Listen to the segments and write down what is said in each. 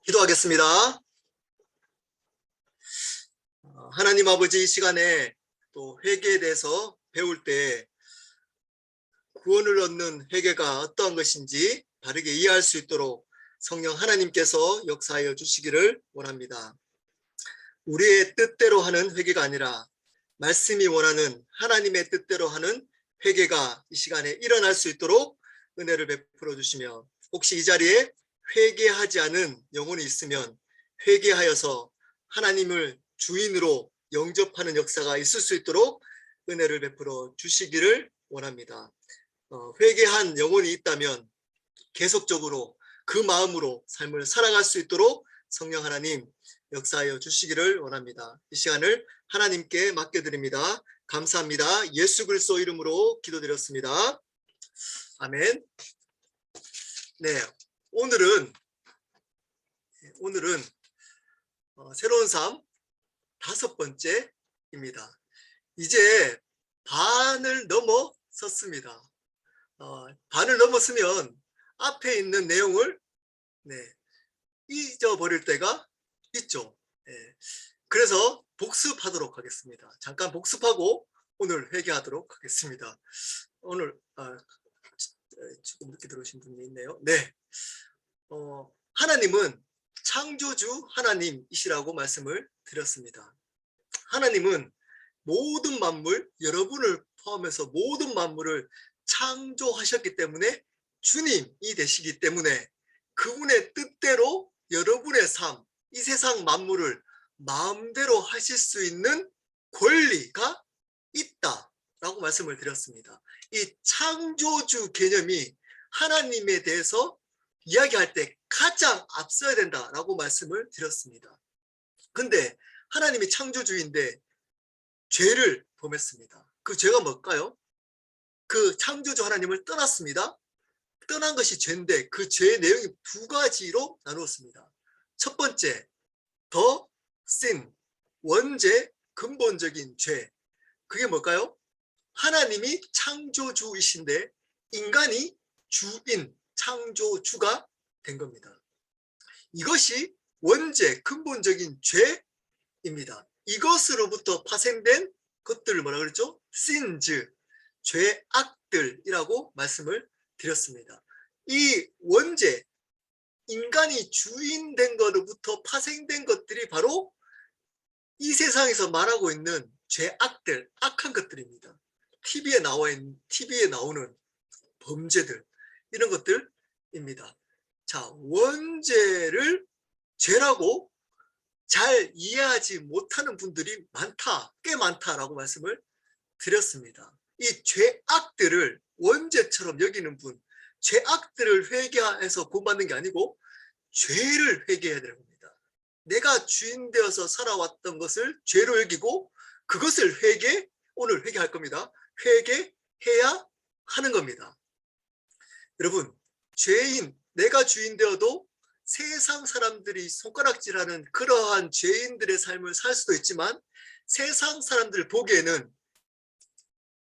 기도하겠습니다. 하나님 아버지, 이 시간에 또 회개에 대해서 배울 때 구원을 얻는 회개가 어떠한 것인지 바르게 이해할 수 있도록 성령 하나님께서 역사하여 주시기를 원합니다. 우리의 뜻대로 하는 회개가 아니라 말씀이 원하는 하나님의 뜻대로 하는 회개가 이 시간에 일어날 수 있도록 은혜를 베풀어 주시며, 혹시 이 자리에 회개하지 않은 영혼이 있으면 회개하여서 하나님을 주인으로 영접하는 역사가 있을 수 있도록 은혜를 베풀어 주시기를 원합니다. 회개한 영혼이 있다면 계속적으로 그 마음으로 삶을 살아갈 수 있도록 성령 하나님 역사하여 주시기를 원합니다. 이 시간을 하나님께 맡겨드립니다. 감사합니다. 예수 그리스도 이름으로 기도드렸습니다. 아멘. 네, 오늘은 새로운 삶 5번째입니다. 이제 반을 넘어섰습니다. 반을 넘었으면 앞에 있는 내용을 잊어버릴 때가 있죠. 그래서 복습하도록 하겠습니다. 잠깐 복습하고 오늘 회개하도록 하겠습니다. 오늘 조금 늦게 들어오신 분이 있네요. 네, 하나님은 창조주 하나님이시라고 말씀을 드렸습니다. 하나님은 모든 만물, 여러분을 포함해서 모든 만물을 창조하셨기 때문에 주님이 되시기 때문에 그분의 뜻대로 여러분의 삶, 이 세상 만물을 마음대로 하실 수 있는 권리가 있다라고 말씀을 드렸습니다. 이 창조주 개념이 하나님에 대해서 이야기할 때 가장 앞서야 된다라고 말씀을 드렸습니다. 근데 하나님이 창조주인데 죄를 범했습니다. 그 죄가 뭘까요? 그 창조주 하나님을 떠났습니다. 떠난 것이 죄인데 그 죄의 내용이 두 가지로 나누었습니다. 첫 번째, the sin, 원죄, 근본적인 죄. 그게 뭘까요? 하나님이 창조주이신데 인간이 주인, 창조주가 된 겁니다. 이것이 원죄, 근본적인 죄입니다. 이것으로부터 파생된 것들을 뭐라 그랬죠? sins, 죄악들이라고 말씀을 드렸습니다. 이 원죄, 인간이 주인된 것으로부터 파생된 것들이 바로 이 세상에서 말하고 있는 죄악들, 악한 것들입니다. TV에 나오는 범죄들, 이런 것들입니다. 자, 원죄를 죄라고 잘 이해하지 못하는 분들이 꽤 많다라고 말씀을 드렸습니다. 이 죄악들을 원죄처럼 여기는 분, 죄악들을 회개해서 구원받는 게 아니고 죄를 회개해야 되는 겁니다. 내가 주인 되어서 살아왔던 것을 죄로 여기고 그것을 오늘 회개할 겁니다. 회개해야 하는 겁니다. 여러분, 내가 주인 되어도 세상 사람들이 손가락질하는 그러한 죄인들의 삶을 살 수도 있지만 세상 사람들 보기에는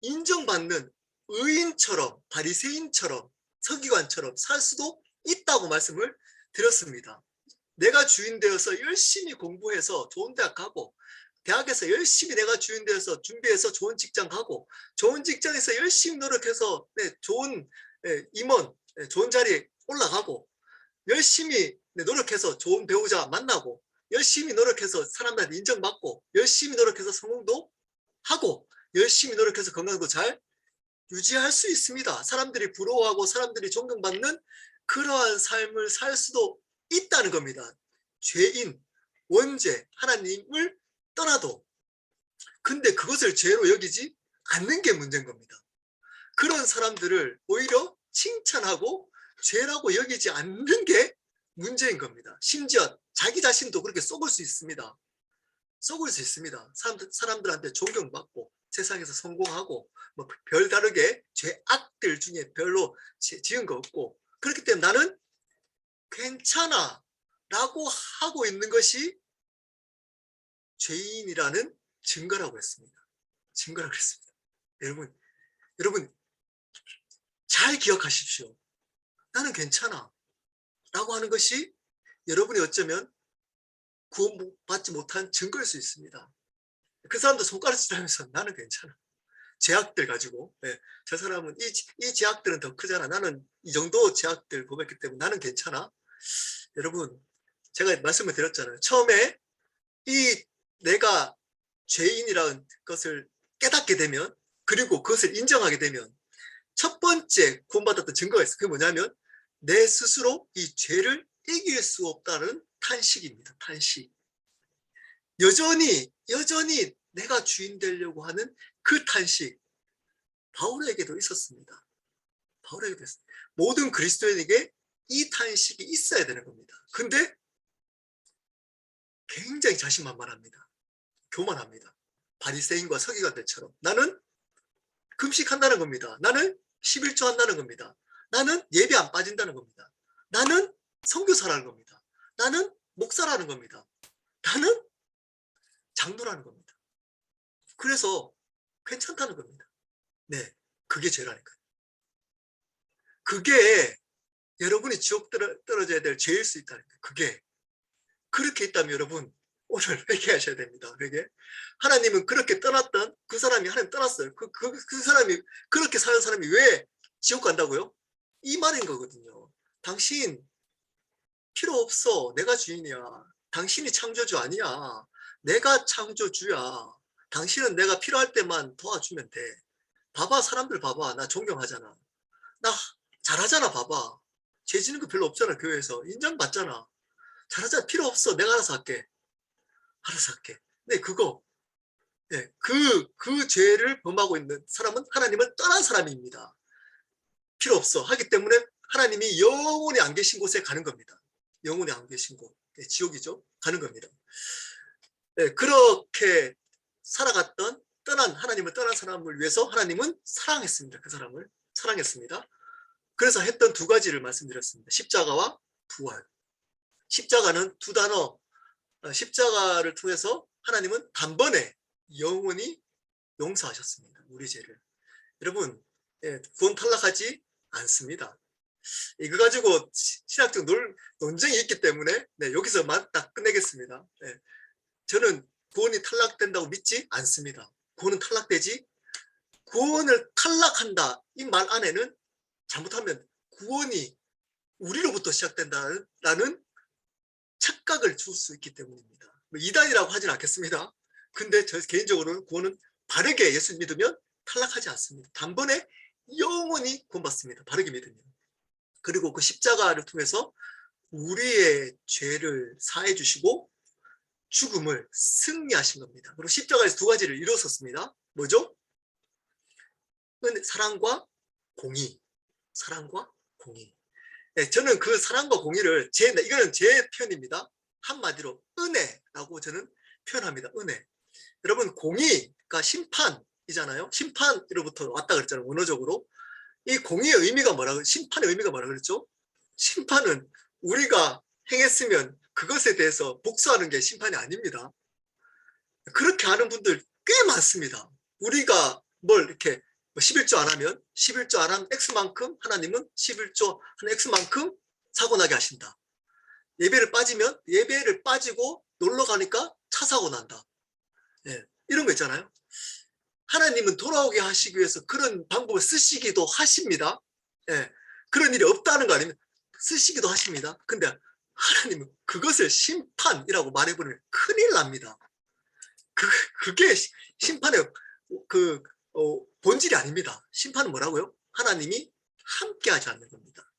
인정받는 의인처럼, 바리새인처럼, 서기관처럼 살 수도 있다고 말씀을 드렸습니다. 내가 주인 되어서 열심히 공부해서 좋은 대학 가고, 대학에서 열심히 내가 주인 되어서 준비해서 좋은 직장 가고, 좋은 직장에서 열심히 노력해서 좋은 임원, 좋은 자리에 올라가고, 열심히 노력해서 좋은 배우자 만나고, 열심히 노력해서 사람들한테 인정받고, 열심히 노력해서 성공도 하고, 열심히 노력해서 건강도 잘 유지할 수 있습니다. 사람들이 부러워하고 사람들이 존경받는 그러한 삶을 살 수도 있다는 겁니다. 죄인, 원죄, 하나님을 떠나도. 근데 그것을 죄로 여기지 않는 게 문제인 겁니다. 그런 사람들을 오히려 칭찬하고 죄라고 여기지 않는 게 문제인 겁니다. 심지어 자기 자신도 그렇게 썩을 수 있습니다. 사람들한테 존경받고 세상에서 성공하고 뭐 별다르게 죄악들 중에 별로 지은 거 없고, 그렇기 때문에 나는 괜찮아 라고 하고 있는 것이 죄인이라는 증거라고 했습니다. 여러분 잘 기억하십시오. 나는 괜찮아 라고 하는 것이 여러분이 어쩌면 구원받지 못한 증거일 수 있습니다. 그 사람도 손가락질하면서 나는 괜찮아. 제약들 가지고. 예, 저 사람은 이 제약들은 더 크잖아. 나는 이 정도 제약들 고백했기 때문에 나는 괜찮아. 여러분, 제가 말씀을 드렸잖아요. 처음에 이 내가 죄인이라는 것을 깨닫게 되면, 그리고 그것을 인정하게 되면 첫 번째 구원받았던 증거가 있어요. 그게 뭐냐면 내 스스로 이 죄를 이길 수 없다는 탄식입니다. 탄식. 여전히 내가 주인 되려고 하는 그 탄식, 바울에게도 있었습니다. 바울에게도 있었습니다. 모든 그리스도인에게 이 탄식이 있어야 되는 겁니다. 근데 굉장히 자신만만합니다. 교만합니다. 바리새인과 서기관들처럼. 나는 금식한다는 겁니다. 나는 11조 한다는 겁니다. 나는 예배 안 빠진다는 겁니다. 나는 선교사라는 겁니다. 나는 목사라는 겁니다. 나는 장로라는 겁니다. 그래서 괜찮다는 겁니다. 네, 그게 죄라니까요. 그게 여러분이 지옥 떨어져야 될 죄일 수 있다는 거예요. 그게 그렇게 있다면 여러분 오늘 회개하셔야 됩니다. 회개. 하나님은 그렇게 떠났던 그 사람이 하나님 떠났어요. 그 사람이 그렇게 사는 사람이 왜 지옥 간다고요? 이 말인 거거든요. 당신 필요 없어. 내가 주인이야. 당신이 창조주 아니야. 내가 창조주야. 당신은 내가 필요할 때만 도와주면 돼. 봐봐, 사람들 봐봐. 나 존경하잖아. 나 잘하잖아, 봐봐. 죄 지는 거 별로 없잖아, 교회에서. 인정받잖아. 잘하잖아. 필요 없어. 내가 알아서 할게. 알아서 할게. 네, 그거. 네, 그 죄를 범하고 있는 사람은 하나님을 떠난 사람입니다. 필요 없어. 하기 때문에 하나님이 영원히 안 계신 곳에 가는 겁니다. 영원히 안 계신 곳. 네, 지옥이죠. 가는 겁니다. 네, 그렇게 살아갔던 하나님을 떠난 사람을 위해서 하나님은 사랑했습니다. 그 사람을 사랑했습니다. 그래서 했던 두 가지를 말씀드렸습니다. 십자가와 부활. 십자가는 두 단어, 십자가를 통해서 하나님은 단번에 영원히 용서하셨습니다. 우리 죄를. 여러분, 구원 탈락하지 않습니다. 이거 가지고 신학적 논쟁이 있기 때문에 여기서만 딱 끝내겠습니다. 저는 구원이 탈락된다고 믿지 않습니다. 구원을 탈락한다 이 말 안에는 잘못하면 구원이 우리로부터 시작된다라는 착각을 줄 수 있기 때문입니다. 이단이라고 하진 않겠습니다. 근데 저 개인적으로는 구원은 바르게 예수 믿으면 탈락하지 않습니다. 단번에 영원히 구원받습니다. 바르게 믿으면. 그리고 그 십자가를 통해서 우리의 죄를 사해 주시고 죽음을 승리하신 겁니다. 그리고 십자가에서 두 가지를 이루었습니다. 뭐죠? 사랑과 공의. 사랑과 공의. 네, 저는 그 사랑과 공의를 이거는 제 표현입니다. 한마디로 은혜라고 저는 표현합니다. 은혜. 여러분, 공의가 심판이잖아요. 심판으로부터 왔다 그랬잖아요. 원어적으로. 이 공의의 의미가 심판의 의미가 뭐라 그랬죠? 심판은 우리가 행했으면 그것에 대해서 복수하는 게 심판이 아닙니다. 그렇게 하는 분들 꽤 많습니다. 우리가 뭘 이렇게 11조 안 하면 11조 안 한 X만큼 하나님은 11조 한 X만큼 사고 나게 하신다. 예배를 빠지고 놀러 가니까 차 사고 난다. 이런 거 있잖아요. 하나님은 돌아오게 하시기 위해서 그런 방법을 쓰시기도 하십니다. 그런 일이 없다는 거 아니면 쓰시기도 하십니다. 근데 하나님은 그것을 심판이라고 말해버리면 큰일 납니다. 그게 심판의 본질이 아닙니다. 심판은 뭐라고요? 하나님이 함께하지 않는 겁니다.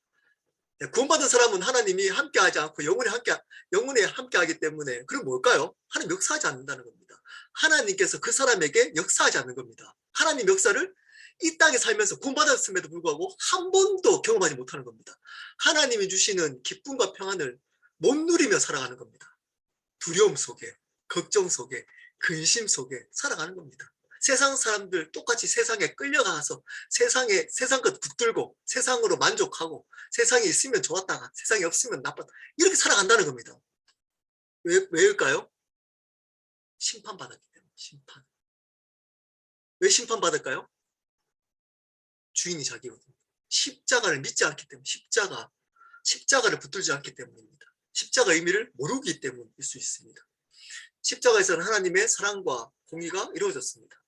구원받은 사람은 하나님이 함께하지 않고 영원히 함께하기 때문에 그럼 뭘까요? 하나님 역사하지 않는다는 겁니다. 하나님께서 그 사람에게 역사하지 않는 겁니다. 하나님 역사를 이 땅에 살면서 구원받았음에도 불구하고 한 번도 경험하지 못하는 겁니다. 하나님이 주시는 기쁨과 평안을 못 누리며 살아가는 겁니다. 두려움 속에, 걱정 속에, 근심 속에 살아가는 겁니다. 세상 사람들 똑같이 세상에 끌려가서 세상 것 붙들고 세상으로 만족하고 세상에 있으면 좋았다가 세상에 없으면 나빴다 이렇게 살아간다는 겁니다. 왜일까요? 심판받았기 때문에. 왜 심판받을까요? 주인이 자기거든요. 십자가를 믿지 않기 때문에 십자가를 붙들지 않기 때문입니다. 십자가 의미를 모르기 때문일 수 있습니다. 십자가에서는 하나님의 사랑과 공의가 이루어졌습니다.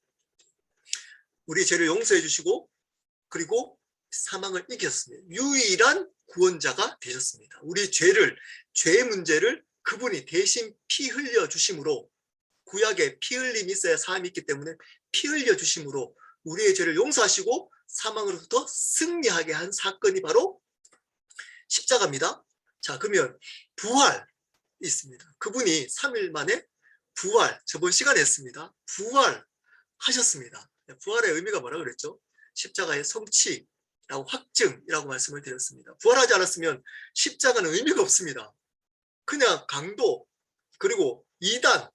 우리 죄를 용서해 주시고 그리고 사망을 이겼습니다. 유일한 구원자가 되셨습니다. 우리 죄의 문제를 그분이 대신 피 흘려 주심으로, 구약에 피 흘림이 있어야 사함이 있기 때문에 피 흘려 주심으로 우리의 죄를 용서하시고 사망으로부터 승리하게 한 사건이 바로 십자가입니다. 자, 그러면 부활이 있습니다. 그분이 3일 만에 저번 시간에 했습니다. 부활하셨습니다. 부활의 의미가 뭐라고 그랬죠? 십자가의 성취라고, 확증이라고 말씀을 드렸습니다. 부활하지 않았으면 십자가는 의미가 없습니다. 그냥 강도, 그리고 이단,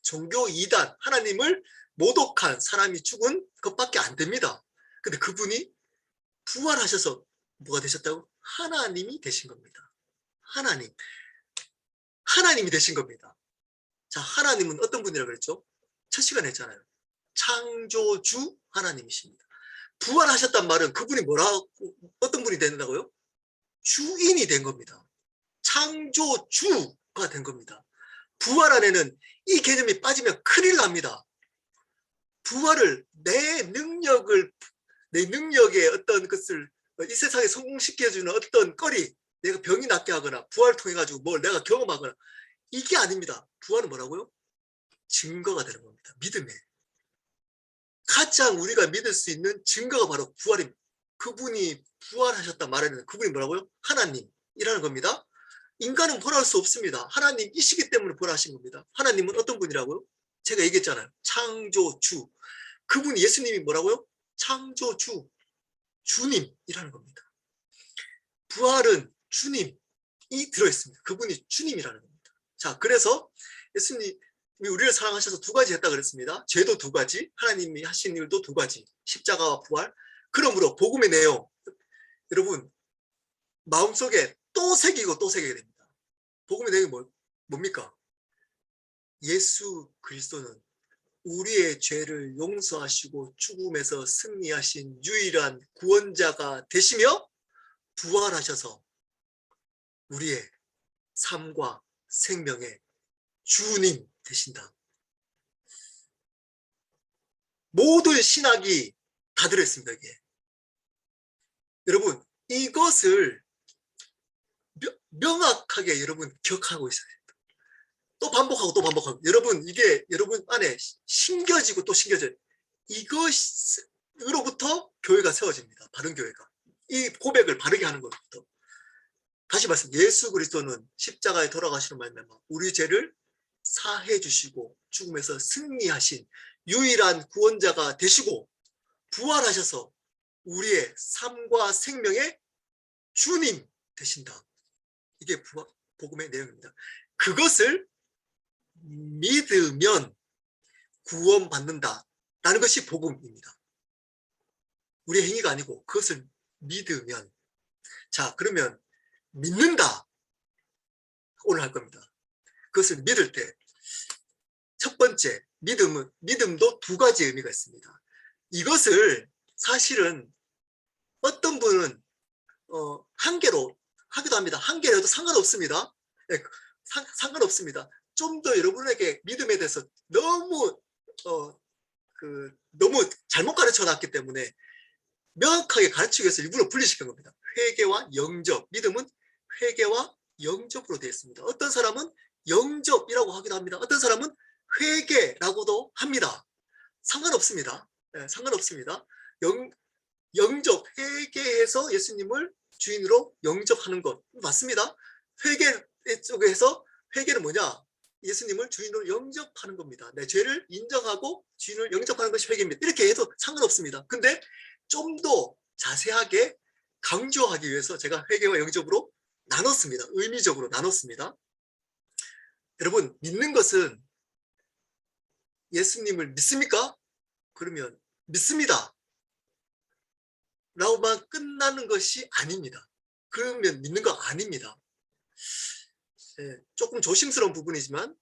종교 이단, 하나님을 모독한 사람이 죽은 것밖에 안 됩니다. 근데 그분이 부활하셔서 뭐가 되셨다고? 하나님이 되신 겁니다. 하나님이 되신 겁니다. 자, 하나님은 어떤 분이라고 그랬죠? 첫 시간에 했잖아요. 창조주 하나님이십니다. 부활하셨단 말은 그분이 어떤 분이 된다고요? 주인이 된 겁니다. 창조주가 된 겁니다. 부활 안에는 이 개념이 빠지면 큰일 납니다. 부활을 내 능력의 어떤 것을 이 세상에 성공시켜주는 어떤 거리, 내가 병이 낫게 하거나 부활을 통해 가지고 뭘 내가 경험하거나, 이게 아닙니다. 부활은 뭐라고요? 증거가 되는 겁니다. 믿음에. 가장 우리가 믿을 수 있는 증거가 바로 부활입니다. 그분이 부활하셨다 말하는 그분이 뭐라고요? 하나님이라는 겁니다. 인간은 부활할 수 없습니다. 하나님이시기 때문에 부활하신 겁니다. 하나님은 어떤 분이라고요? 제가 얘기했잖아요. 창조주. 그분 예수님이 뭐라고요? 창조주, 주님이라는 겁니다. 부활은 주님이 들어있습니다. 그분이 주님이라는 겁니다. 자, 그래서 예수님이 우리를 사랑하셔서 두 가지 했다 그랬습니다. 죄도 두 가지, 하나님이 하신 일도 두 가지, 십자가와 부활. 그러므로 복음의 내용, 여러분 마음속에 또 새기고 또 새기게 됩니다. 복음의 내용이 뭡니까? 예수 그리스도는 우리의 죄를 용서하시고 죽음에서 승리하신 유일한 구원자가 되시며 부활하셔서 우리의 삶과 생명의 주님 되신다. 모든 신학이 다 들어있습니다. 이게. 여러분 이것을 명확하게 여러분 기억하고 있어야 됩니다. 또 반복하고 또 반복하고, 여러분 이게 여러분 안에 심겨지고 또 심겨져요. 이것으로부터 교회가 세워집니다. 바른 교회가. 이 고백을 바르게 하는 것부터. 다시 말씀, 예수 그리스도는 십자가에 돌아가시는 말미암아 우리 죄를 사해 주시고 죽음에서 승리하신 유일한 구원자가 되시고 부활하셔서 우리의 삶과 생명의 주님 되신다. 이게 복음의 내용입니다. 그것을 믿으면 구원받는다라는 것이 복음입니다. 우리의 행위가 아니고 그것을 믿으면. 자, 그러면 믿는다 오늘 할 겁니다. 그것을 믿을 때 첫 번째, 믿음도 두 가지 의미가 있습니다. 이것을 사실은 어떤 분은 한 개로 하기도 합니다. 한 개라도 상관없습니다. 상관없습니다. 좀 더 여러분에게 믿음에 대해서 너무 잘못 가르쳐 놨기 때문에 명확하게 가르치기 위해서 일부러 분리시킨 겁니다. 회개와 영접. 믿음은 회개와 영접으로 되어 있습니다. 어떤 사람은 영접이라고 하기도 합니다. 어떤 사람은 회개라고도 합니다. 상관없습니다. 네, 상관없습니다. 영접, 회개해서 예수님을 주인으로 영접하는 것 맞습니다. 회개 쪽에서 회개는 뭐냐? 예수님을 주인으로 영접하는 겁니다. 내 죄를 인정하고 주인을 영접하는 것이 회개입니다. 이렇게 해도 상관없습니다. 근데 좀 더 자세하게 강조하기 위해서 제가 회개와 영접으로 나눴습니다. 의미적으로 나눴습니다. 여러분 믿는 것은 예수님을 믿습니까? 그러면 믿습니다 라고만 끝나는 것이 아닙니다. 그러면 믿는 거 아닙니다. 조금 조심스러운 부분이지만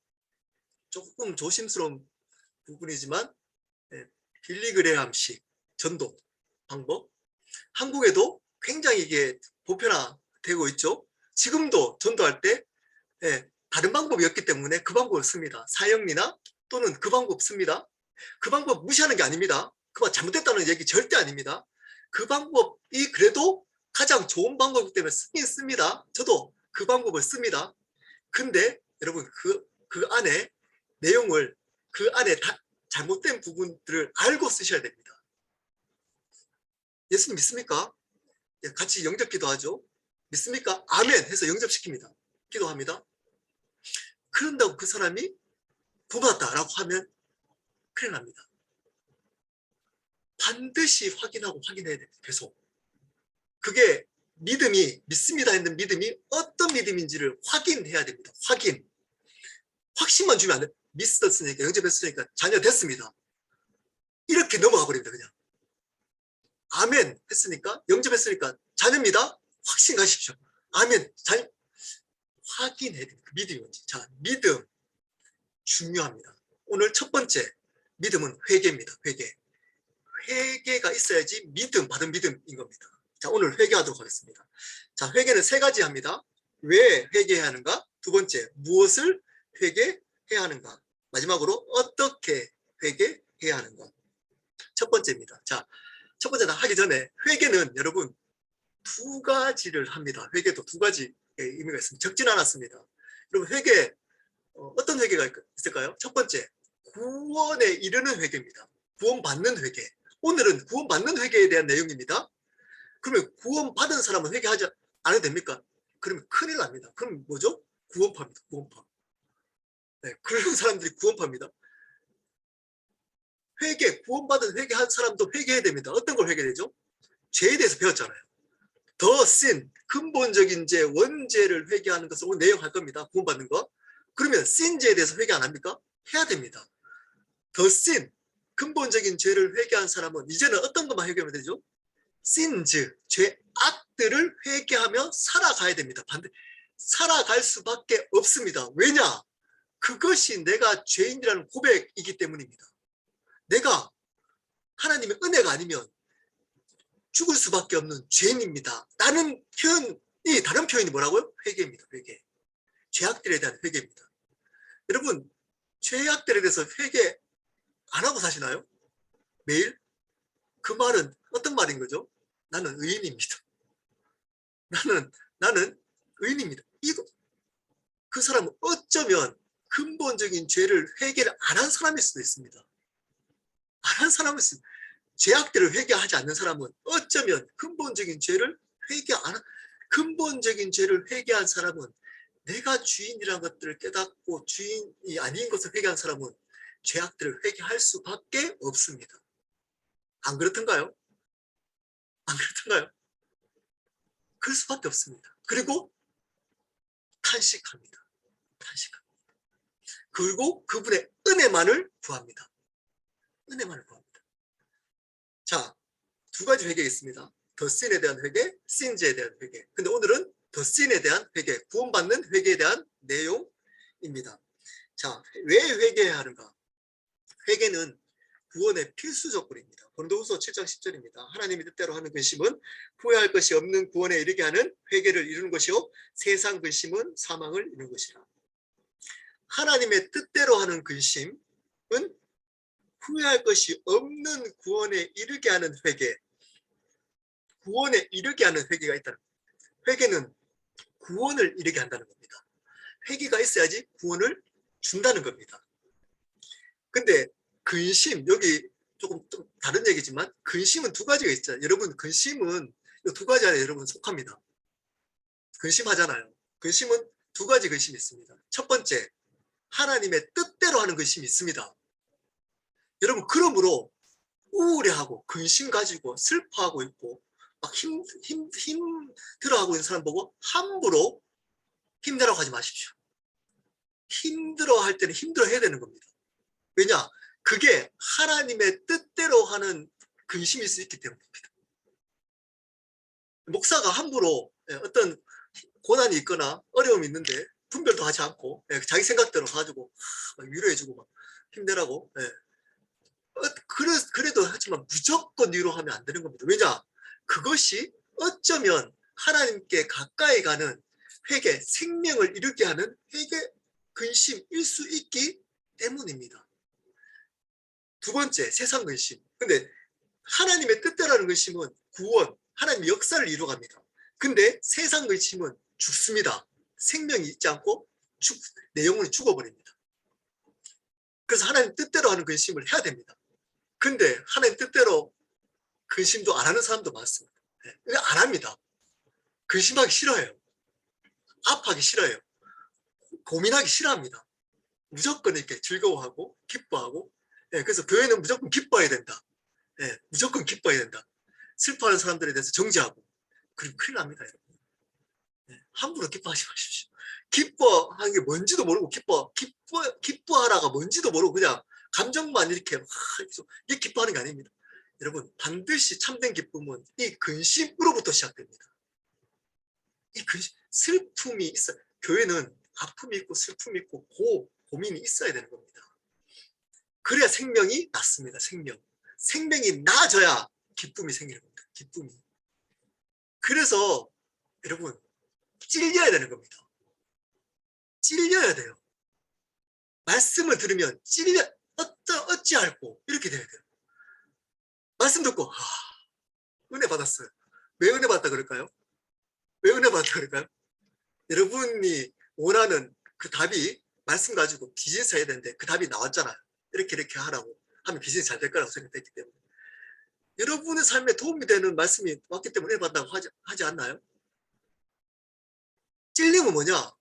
빌리그레함식 전도 방법, 한국에도 굉장히 이게 보편화되고 있죠. 지금도 전도할 때 예, 다른 방법이 없기 때문에 그 방법을 씁니다. 사형리나 또는 그 방법 씁니다. 그 방법 무시하는 게 아닙니다. 그만 잘못됐다는 얘기 절대 아닙니다. 그 방법이 그래도 가장 좋은 방법이기 때문에 쓰긴 씁니다. 저도 그 방법을 씁니다. 근데 여러분 그 안에 내용을 그 안에 잘못된 부분들을 알고 쓰셔야 됩니다. 예수님 믿습니까? 같이 영접 기도하죠. 믿습니까? 아멘 해서 영접시킵니다. 기도합니다. 그런다고 그 사람이 부받았다라고 하면 큰일 납니다. 반드시 확인하고 확인해야 됩니다. 계속. 그게 믿음이 믿습니다 했는 믿음이 어떤 믿음인지를 확인해야 됩니다. 확신만 주면 안 돼. 믿었으니까 영접했으니까 자녀 됐습니다. 이렇게 넘어가 버립니다. 그냥 아멘 했으니까 영접했으니까 자녀입니다. 확신 가십시오. 아멘 확인해야 됩니다. 그 믿음이 뭔지. 자, 믿음 중요합니다. 오늘 첫 번째 믿음은 회개입니다. 회개가 있어야지 받은 믿음인 겁니다. 자, 오늘 회개하도록 하겠습니다. 자, 회개는 세 가지 합니다. 왜 회개해야 하는가? 두 번째, 무엇을 회개해야 하는가? 마지막으로 어떻게 회개해야 하는가? 첫 번째입니다. 자, 첫 번째 하기 전에 회개는 여러분 두 가지를 합니다. 회개도 두 가지 의미가 있습니다. 적진 않았습니다. 여러분 회개 어떤 회개가 있을까요? 첫 번째, 구원에 이르는 회개입니다. 구원받는 회개. 오늘은 구원받는 회개에 대한 내용입니다. 그러면 구원받은 사람은 회개하지 않아도 됩니까? 그러면 큰일 납니다. 그럼 뭐죠? 구원파입니다. 구원파. 네, 그런 사람들이 구원파입니다. 구원받은 회개한 사람도 회개해야 됩니다. 어떤 걸 회개되죠? 죄에 대해서 배웠잖아요. 더 sin, 근본적인 죄, 원죄를 회개하는 것을 오늘 내용할 겁니다. 구원받는 거. 그러면 sin죄에 대해서 회개 안 합니까? 해야 됩니다. 더 sin, 근본적인 죄를 회개한 사람은 이제는 어떤 것만 회개하면 되죠? sins, 죄악들을 회개하며 살아가야 됩니다. 살아갈 수밖에 없습니다. 왜냐? 그것이 내가 죄인이라는 고백이기 때문입니다. 내가 하나님의 은혜가 아니면 죽을 수밖에 없는 죄인입니다. 라는 표현이, 다른 표현이 뭐라고요? 회개입니다. 회개. 죄악들에 대한 회개입니다. 여러분, 죄악들에 대해서 회개 안 하고 사시나요? 매일? 그 말은 어떤 말인 거죠? 나는 의인입니다. 나는 의인입니다. 그 사람은 어쩌면 근본적인 죄를 회개를 안 한 사람일 수도 있습니다. 안 한 사람일 수도 있습니다. 죄악들을 회개하지 않는 사람은 어쩌면 근본적인 죄를 근본적인 죄를 회개한 사람은 내가 주인이라는 것들을 깨닫고 주인이 아닌 것을 회개한 사람은 죄악들을 회개할 수밖에 없습니다. 안 그렇던가요? 안 그렇던가요? 그럴 수밖에 없습니다. 그리고 탄식합니다. 그리고 그분의 은혜만을 구합니다. 은혜만을 구합니다. 자, 두 가지 회개가 있습니다. 더 신에 대한 회개, 신죄에 대한 회개. 근데 오늘은 더 신에 대한 회개, 구원받는 회개에 대한 내용입니다. 자, 왜 회개해야 하는가? 회개는 구원의 필수 조건입니다. 고린도후서 7장 10절입니다. 하나님의 뜻대로 하는 근심은 후회할 것이 없는 구원에 이르게 하는 회개를 이루는 것이요 세상 근심은 사망을 이루는 것이라. 하나님의 뜻대로 하는 근심은 후회할 것이 없는 구원에 이르게 하는 회개, 구원에 이르게 하는 회개가 있다는 겁니다. 회개는 구원을 이르게 한다는 겁니다. 회개가 있어야지 구원을 준다는 겁니다. 근데 근심, 여기 조금 다른 얘기지만 근심은 두 가지가 있잖아요. 여러분 근심은 이 두 가지 안에 여러분 속합니다. 근심하잖아요. 근심은 두 가지 근심이 있습니다. 첫 번째, 하나님의 뜻대로 하는 근심이 있습니다. 여러분 그러므로 우울해하고 근심 가지고 슬퍼하고 있고 막 힘들어하고 있는 사람 보고 함부로 힘내라고 하지 마십시오. 힘들어할 때는 힘들어해야 되는 겁니다. 왜냐? 그게 하나님의 뜻대로 하는 근심일 수 있기 때문입니다. 목사가 함부로 어떤 고난이 있거나 어려움이 있는데 분별도 하지 않고 자기 생각대로 가지고 위로해주고 막 힘내라고 그래도 하지만 무조건 위로하면 안 되는 겁니다. 왜냐? 그것이 어쩌면 하나님께 가까이 가는 회개, 생명을 이루게 하는 회개 근심일 수 있기 때문입니다. 두 번째, 세상 근심. 근데 하나님의 뜻대로라는 근심은 구원, 하나님의 역사를 이루어갑니다. 근데 세상 근심은 죽습니다. 생명이 있지 않고 내 영혼이 죽어버립니다. 그래서 하나님 뜻대로 하는 근심을 해야 됩니다. 근데 하나님 뜻대로 근심도 안 하는 사람도 많습니다. 안 합니다. 근심하기 싫어해요. 아파하기 싫어해요. 고민하기 싫어합니다. 무조건 이렇게 즐거워하고 기뻐하고, 그래서 교회는 무조건 기뻐해야 된다. 무조건 기뻐해야 된다. 슬퍼하는 사람들에 대해서 정죄하고, 그리고 큰일 납니다, 여러분. 함부로 기뻐하지 마십시오. 기뻐하는 게 뭔지도 모르고 기뻐하라가 뭔지도 모르고 그냥 감정만 이렇게 이게 기뻐하는 게 아닙니다. 여러분, 반드시 참된 기쁨은 이 근심으로부터 시작됩니다. 이 근심, 슬픔이 있어요. 교회는 아픔이 있고 슬픔이 있고 고민이 있어야 되는 겁니다. 그래야 생명이 낫습니다. 생명이 나아져야 기쁨이 생기는 겁니다. 기쁨이. 그래서 여러분, 찔려야 되는 겁니다. 찔려야 돼요. 말씀을 들으면 어찌할꼬 이렇게 돼야 돼요. 말씀 듣고 은혜 받았어요. 왜 은혜 받았다 그럴까요? 왜 은혜 받았다 그럴까요? 여러분이 원하는 그 답이 말씀 가지고 비즈니스 해야 되는데 그 답이 나왔잖아요. 이렇게 하라고 하면 비즈니스 잘 될 거라고 생각했기 때문에. 여러분의 삶에 도움이 되는 말씀이 왔기 때문에 은혜 받았다고 하지 않나요? 찔림은 뭐냐?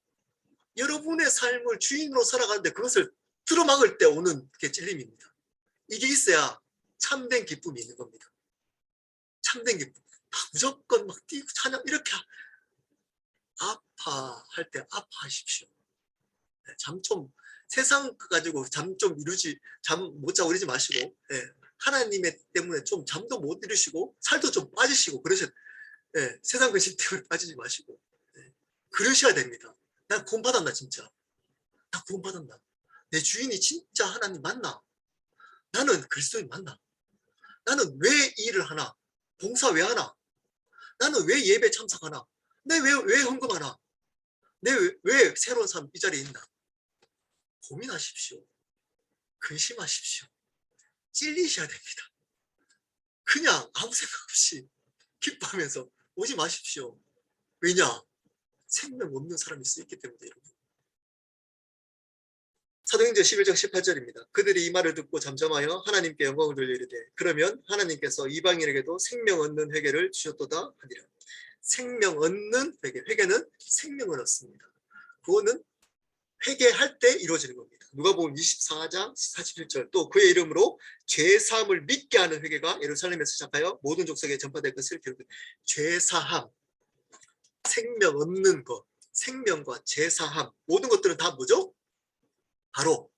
여러분의 삶을 주인으로 살아가는데 그것을 틀어막을 때 오는 게 찔림입니다. 이게 있어야 참된 기쁨이 있는 겁니다. 참된 기쁨. 무조건 막 뛰고 찬양 이렇게 아파할 때 아파하십시오. 잠 좀 세상 가지고 잠 좀 이루지 잠 못 자고 이러지 마시고 하나님의 때문에 좀 잠도 못 이루시고 살도 좀 빠지시고 그러셔. 세상 근심 때문에 빠지지 마시고 그러셔야 됩니다. 난 구원받았나 진짜. 나 구원받았나. 내 주인이 진짜 하나님 맞나. 나는 그리스도인 맞나. 나는 왜 이 일을 하나. 봉사 왜 하나. 나는 왜 예배 참석하나. 내 왜 헌금하나. 내 왜 새로운 삶 이 자리에 있나. 고민하십시오. 근심하십시오. 찔리셔야 됩니다. 그냥 아무 생각 없이 기뻐하면서 오지 마십시오. 왜냐? 생명 없는 사람이 있을 수 있기 때문에 여러분. 사도행전 11장 18절입니다. 그들이 이 말을 듣고 잠잠하여 하나님께 영광을 돌려 이르되 그러면 하나님께서 이방인에게도 생명 얻는 회개를 주셨도다 하니라. 생명 얻는 회개. 회개는 생명을 얻습니다. 구원은 회개할 때 이루어지는 겁니다. 누가복음 24장 47절 또 그의 이름으로 죄사함을 믿게 하는 회개가 예루살렘에서 시작하여 모든 족속에 전파될 것을 기록해. 죄사함, 생명 얻는 것, 생명과 죄사함 모든 것들은 다 뭐죠? 바로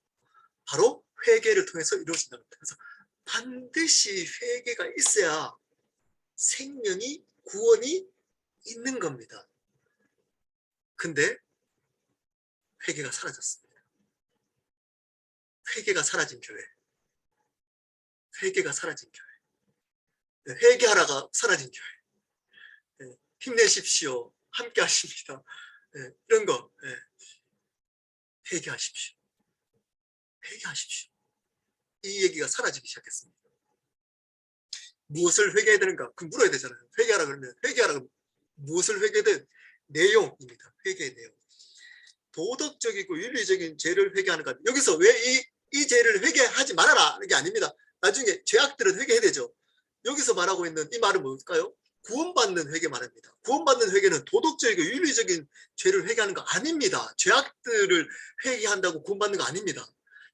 회개를 통해서 이루어진다는 겁니다. 그래서 반드시 회개가 있어야 생명이 구원이 있는 겁니다. 근데 회개가 사라졌습니다. 회개가 사라진 교회. 회개가 사라진 교회. 회개하라가 사라진 교회. 힘내십시오. 함께 하십니다. 이런 거 회개하십시오. 회개하십시오. 이 얘기가 사라지기 시작했습니다. 무엇을 회개해야 되는가? 그 물어야 되잖아요. 회개하라 그러면 무엇을 회개해야 되는 내용입니다. 회개의 내용. 도덕적이고 윤리적인 죄를 회개하는 것. 여기서 왜 이 죄를 회개하지 말아라 이게 아닙니다. 나중에 죄악들은 회개해야 되죠. 여기서 말하고 있는 이 말은 뭘까요? 구원받는 회개 말입니다. 구원받는 회개는 도덕적이고 윤리적인 죄를 회개하는 거 아닙니다. 죄악들을 회개한다고 구원받는 거 아닙니다.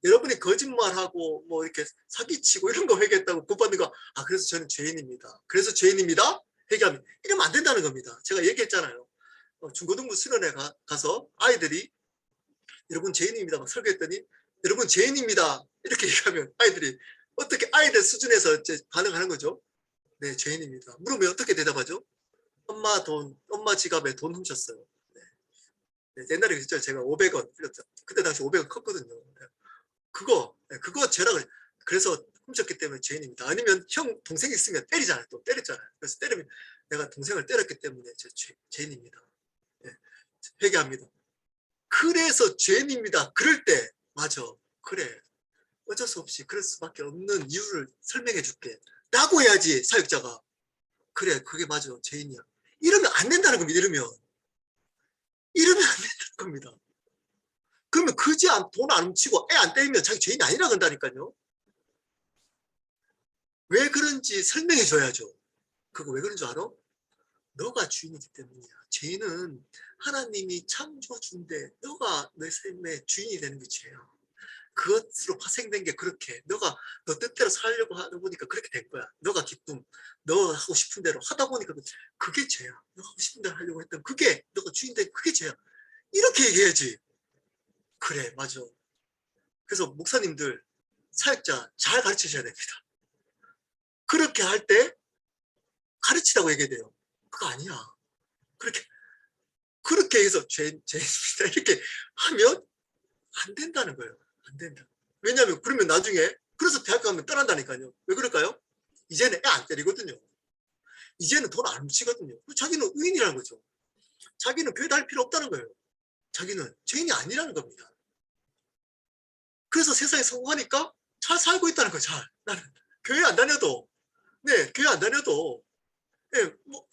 여러분이 거짓말하고 뭐 이렇게 사기치고 이런 거 회개했다고 구원받는 거 그래서 저는 죄인입니다. 그래서 죄인입니다. 회개하면 이러면 안 된다는 겁니다. 제가 얘기했잖아요. 중고등부 수련회 가서 아이들이 여러분 죄인입니다 막 설교했더니 여러분 죄인입니다 이렇게 얘기하면 아이들이 어떻게 아이들 수준에서 이제 반응하는 거죠. 네, 죄인입니다. 물으면 어떻게 대답하죠? 엄마 지갑에 돈 훔쳤어요. 네, 옛날에 그랬죠. 제가 500원 빌렸죠. 그때 당시 500원 컸거든요. 그거 죄라 그래. 그래서 훔쳤기 때문에 죄인입니다. 아니면 형 동생이 있으면 때리잖아요. 또 때렸잖아요. 그래서 때리면 내가 동생을 때렸기 때문에 죄인입니다. 네. 회개합니다. 그래서 죄인입니다. 그럴 때 맞아. 그래. 어쩔 수 없이 그럴 수밖에 없는 이유를 설명해 줄게. 라고 해야지 사역자가. 그래 그게 맞아. 죄인이야. 이러면 안 된다는 겁니다. 이러면 안 된다는 겁니다. 그러면 그지 돈 안 훔치고 애 안 때리면 자기 죄인이 아니라 그런다니까요. 왜 그런지 설명해 줘야죠. 그거 왜 그런 줄 알아? 너가 주인이기 때문이야. 죄인은 하나님이 창조주인데 너가 내 삶의 주인이 되는 게 죄야. 그것으로 파생된 게 그렇게 너가 너 뜻대로 살려고 하다 보니까 그렇게 된 거야. 너가 기쁨, 너 하고 싶은 대로 하다 보니까 그게 죄야. 너 하고 싶은 대로 하려고 했던 그게 너가 주인 된 그게 죄야. 이렇게 얘기해야지. 그래 맞아. 그래서 목사님들 사역자 잘 가르치셔야 됩니다. 그렇게 할 때 가르치라고 얘기해야 돼요. 그거 아니야. 그렇게 해서 죄입니다. 이렇게 하면 안 된다는 거예요. 안 된다. 왜냐하면 그러면 나중에 그래서 대학 가면 떠난다니까요. 왜 그럴까요? 이제는 애 안 때리거든요. 이제는 돈 안 훔치거든요. 자기는 의인이라는 거죠. 자기는 교회 다닐 필요 없다는 거예요. 자기는 죄인이 아니라는 겁니다. 그래서 세상에 성공하니까 잘 살고 있다는 거예요. 잘. 나는 교회 안 다녀도 교회 안 다녀도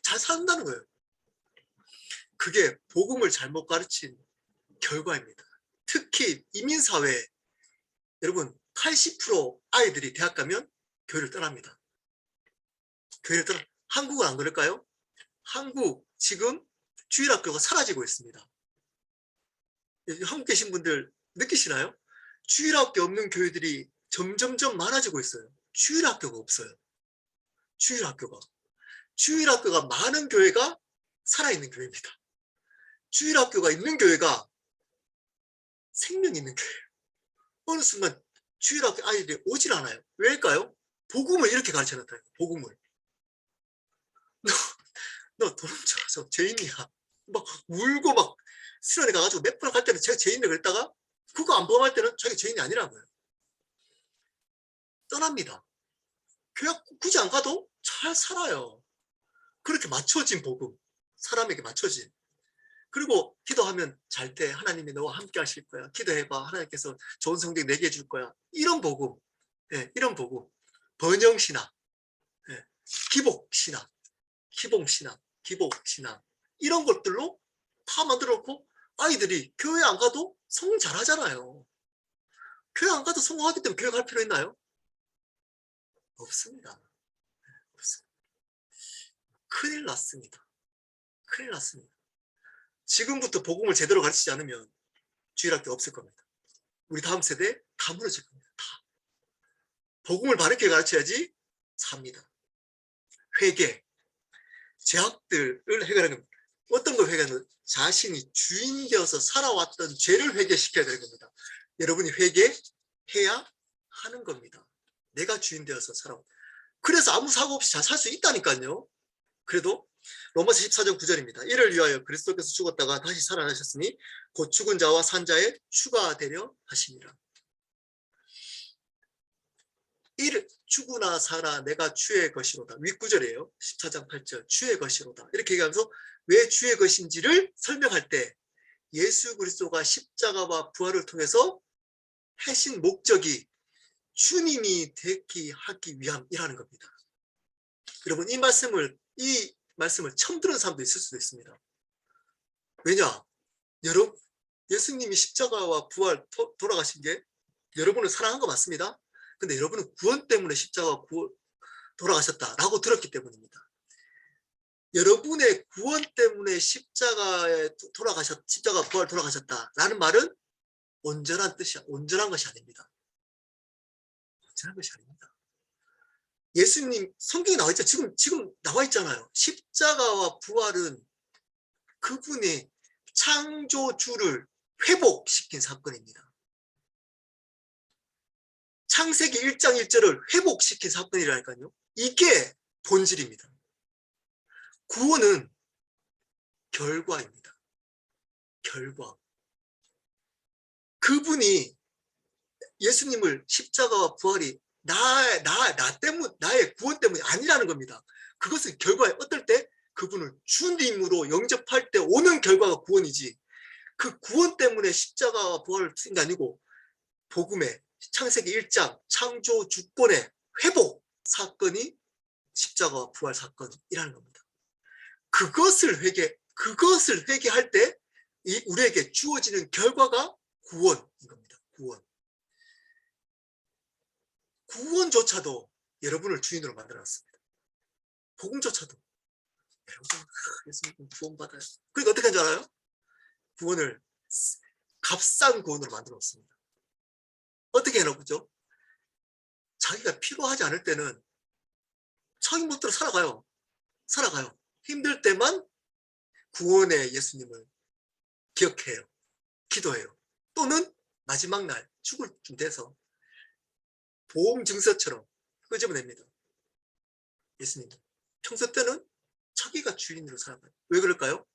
잘 산다는 거예요. 그게 복음을 잘못 가르친 결과입니다. 특히 이민사회 여러분 80% 아이들이 대학 가면 교회를 떠납니다. 교회를 떠나. 한국은 안 그럴까요? 한국 지금 주일학교가 사라지고 있습니다. 한국 계신 분들 느끼시나요? 주일학교 없는 교회들이 점점점 많아지고 있어요. 주일학교가 없어요. 주일학교가 많은 교회가 살아있는 교회입니다. 주일학교가 있는 교회가 생명 있는 교회예요. 어느 순간 주일학교 아이들이 오질 않아요. 왜일까요? 복음을 이렇게 가르쳐놨다. 복음을. 너 돈 훔쳐서 죄인이야. 막 울고 막 수련회 가가지고 몇 번 갈 때는 제가 죄인이라고 그랬다가 그거 안 범할 때는 자기 죄인이 아니라는 거예요. 떠납니다. 교회 굳이 안 가도 잘 살아요. 그렇게 맞춰진 복음. 사람에게 맞춰진. 그리고 기도하면 잘 때 하나님이 너와 함께 하실 거야. 기도해봐. 하나님께서 좋은 성적 내게 해줄 거야. 이런 복음. 이런 복음. 번영신앙. 기복신앙. 기복신앙. 이런 것들로 다 만들어 놓고 아이들이 교회 안 가도 성공 잘하잖아요. 교회 안 가도 성공하기 때문에 교회 갈 필요 있나요? 없습니다. 큰일 났습니다. 지금부터 복음을 제대로 가르치지 않으면 주일학교 없을 겁니다. 우리 다음 세대 다 무너질 겁니다. 다. 복음을 바르게 가르쳐야지 삽니다. 회개. 죄악들을 해결하는 겁니다. 어떤 걸 회개하는? 자신이 주인 되어서 살아왔던 죄를 회개시켜야 되는 겁니다. 여러분이 회개해야 하는 겁니다. 내가 주인 되어서 살아왔. 그래서 아무 사고 없이 잘 살 수 있다니까요. 그래도 로마서 14장 9절입니다. 이를 위하여 그리스도께서 죽었다가 다시 살아나셨으니 곧 죽은 자와 산 자의 추가되려 하심이라. 이를 죽으나 살아 내가 주의 것이로다. 윗구절이에요. 14장 8절 주의 것이로다. 이렇게 얘기하면서 왜 주의 것인지를 설명할 때 예수 그리스도가 십자가와 부활을 통해서 하신 목적이 주님이 되게 하기 위함이라는 겁니다. 여러분 이 말씀을 처음 들은 사람도 있을 수도 있습니다. 왜냐? 여러분 예수님이 십자가와 부활 돌아가신 게 여러분을 사랑한 거 맞습니다. 근데 여러분은 구원 때문에 십자가와 돌아가셨다라고 들었기 때문입니다. 여러분의 구원 때문에 십자가 부활 돌아가셨다라는 말은 온전한 것이 아닙니다. 온전한 것이 아닙니다. 예수님 성경에 나와 있죠. 지금 나와 있잖아요. 십자가와 부활은 그분이 창조주를 회복시킨 사건입니다. 창세기 1장 1절을 회복시킨 사건이라니까요. 이게 본질입니다. 구원은 결과입니다. 결과. 그분이 예수님을 십자가와 부활이 나 때문 나의 구원 때문이 아니라는 겁니다. 그것은 결과에 어떨 때 그분을 주님으로 영접할 때 오는 결과가 구원이지, 그 구원 때문에 십자가와 부활을 쓴 게 아니고 복음의 창세기 1장 창조 주권의 회복 사건이 십자가와 부활 사건이라는 겁니다. 그것을 회개할 때 우리에게 주어지는 결과가 구원인 겁니다. 구원조차도 여러분을 주인으로 만들어놨습니다. 복음조차도 여러분 예수님 구원받아요. 그러니까 어떻게 한 줄 알아요? 구원을 값싼 구원으로 만들어놨습니다. 어떻게 해놓죠? 자기가 필요하지 않을 때는 자기 멋대로 살아가요. 힘들 때만 구원의 예수님을 기억해요. 기도해요. 또는 마지막 날 죽을 쯤 돼서 보험 증서처럼 끄집어냅니다. 예수님 평소 때는 자기가 주인으로 살아가요. 왜 그럴까요?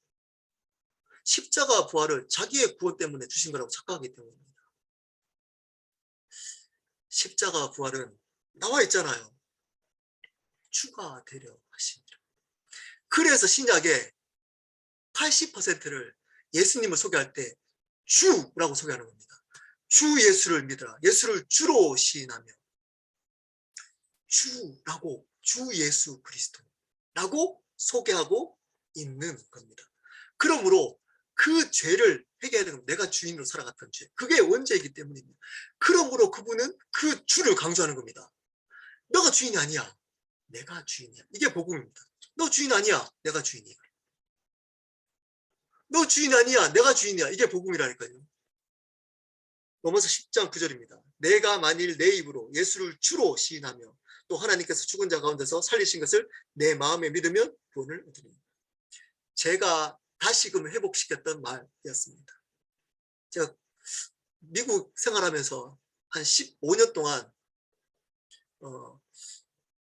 십자가 부활을 자기의 구원 때문에 주신 거라고 착각하기 때문입니다. 십자가 부활은 나와 있잖아요. 주가 되려 하십니다. 그래서 신약의 80%를 예수님을 소개할 때 주라고 소개하는 겁니다. 주 예수를 믿으라. 예수를 주로 시인하며 주라고, 주 예수 그리스도라고 소개하고 있는 겁니다. 그러므로 그 죄를 회개하는 건 내가 주인으로 살아갔던 죄, 그게 원죄이기 때문입니다. 그러므로 그분은 그 주를 강조하는 겁니다. 너가 주인이 아니야, 내가 주인이야. 이게 복음입니다. 너 주인 아니야, 내가 주인이야. 너 주인 아니야, 내가 주인이야. 이게 복음이라니까요. 로마서 10장 9절입니다. 내가 만일 내 입으로 예수를 주로 시인하며 또 하나님께서 죽은 자 가운데서 살리신 것을 내 마음에 믿으면 구원을 얻으리니. 제가 다시금 회복시켰던 말이었습니다. 제가 미국 생활하면서 한 15년 동안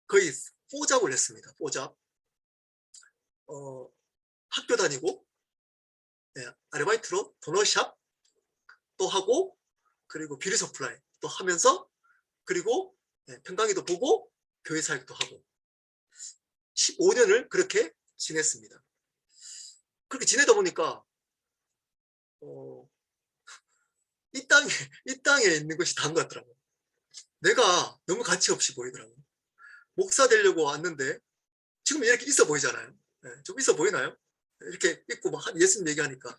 거의 포잡을 했습니다. 포잡. 학교 다니고, 네, 아르바이트로 도너샵 또 하고, 그리고 비리 서플라이 또 하면서, 그리고 네, 평강이도 보고 교회 사역도 하고 15년을 그렇게 지냈습니다. 그렇게 지내다 보니까 이 땅에 있는 것이 다인 것 같더라고요. 내가 너무 가치 없이 보이더라고요. 목사 되려고 왔는데 지금 이렇게 있어 보이잖아요. 네, 좀 있어 보이나요? 이렇게 있고 막 예수님 얘기하니까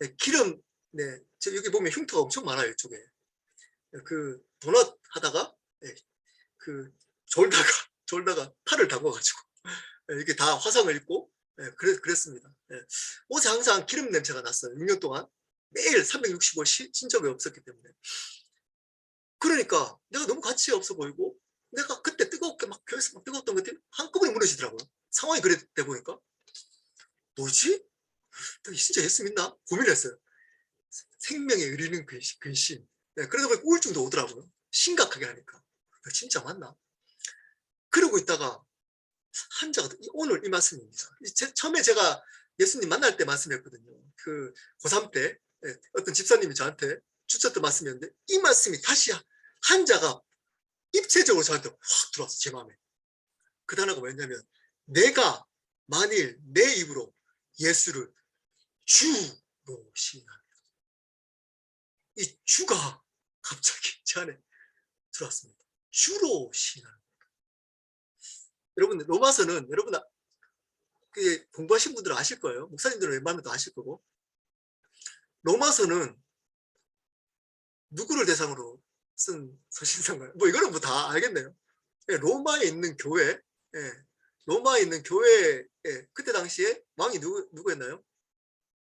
네, 기름, 네, 여기 보면 흉터가 엄청 많아요. 이쪽에 그 도넛 하다가 네, 그 졸다가 팔을 담궈가지고 네, 이게 다 화상을 입고 네, 그랬습니다. 네. 옷에 항상 기름 냄새가 났어요. 6년 동안 매일 365일 쉰 적이 없었기 때문에. 그러니까 내가 너무 가치 없어 보이고, 내가 그때 뜨겁게 막 교회에서 막 뜨거웠던 것들이 한꺼번에 무너지더라고요. 상황이 그랬다 보니까 뭐지? 내가 진짜 예수 믿나? 고민을 했어요. 생명에 의리는 근심. 네, 그러다 보니 우울증도 오더라고요. 심각하게 하니까. 진짜 맞나? 그러고 있다가 한자가 오늘 이 말씀입니다. 처음에 제가 예수님 만날 때 말씀했거든요. 그 고3 때 어떤 집사님이 저한테 주셨던 말씀이었는데, 이 말씀이 다시 한자가 입체적으로 저한테 확 들어왔어. 제 마음에. 그 단어가 뭐였냐면, 내가 만일 내 입으로 예수를 주로 시인하면, 이 주가 갑자기 제 안에 들어왔습니다. 주로 시인하는. 여러분 로마서는 여러분 공부하신 분들은 아실 거예요. 목사님들은 웬만하면 다 아실 거고, 로마서는 누구를 대상으로 쓴 서신서인가요? 뭐 이거는 뭐 다 알겠네요. 예, 로마에 있는 교회, 로마에 있는 교회, 그때 당시에 왕이 누구였나요?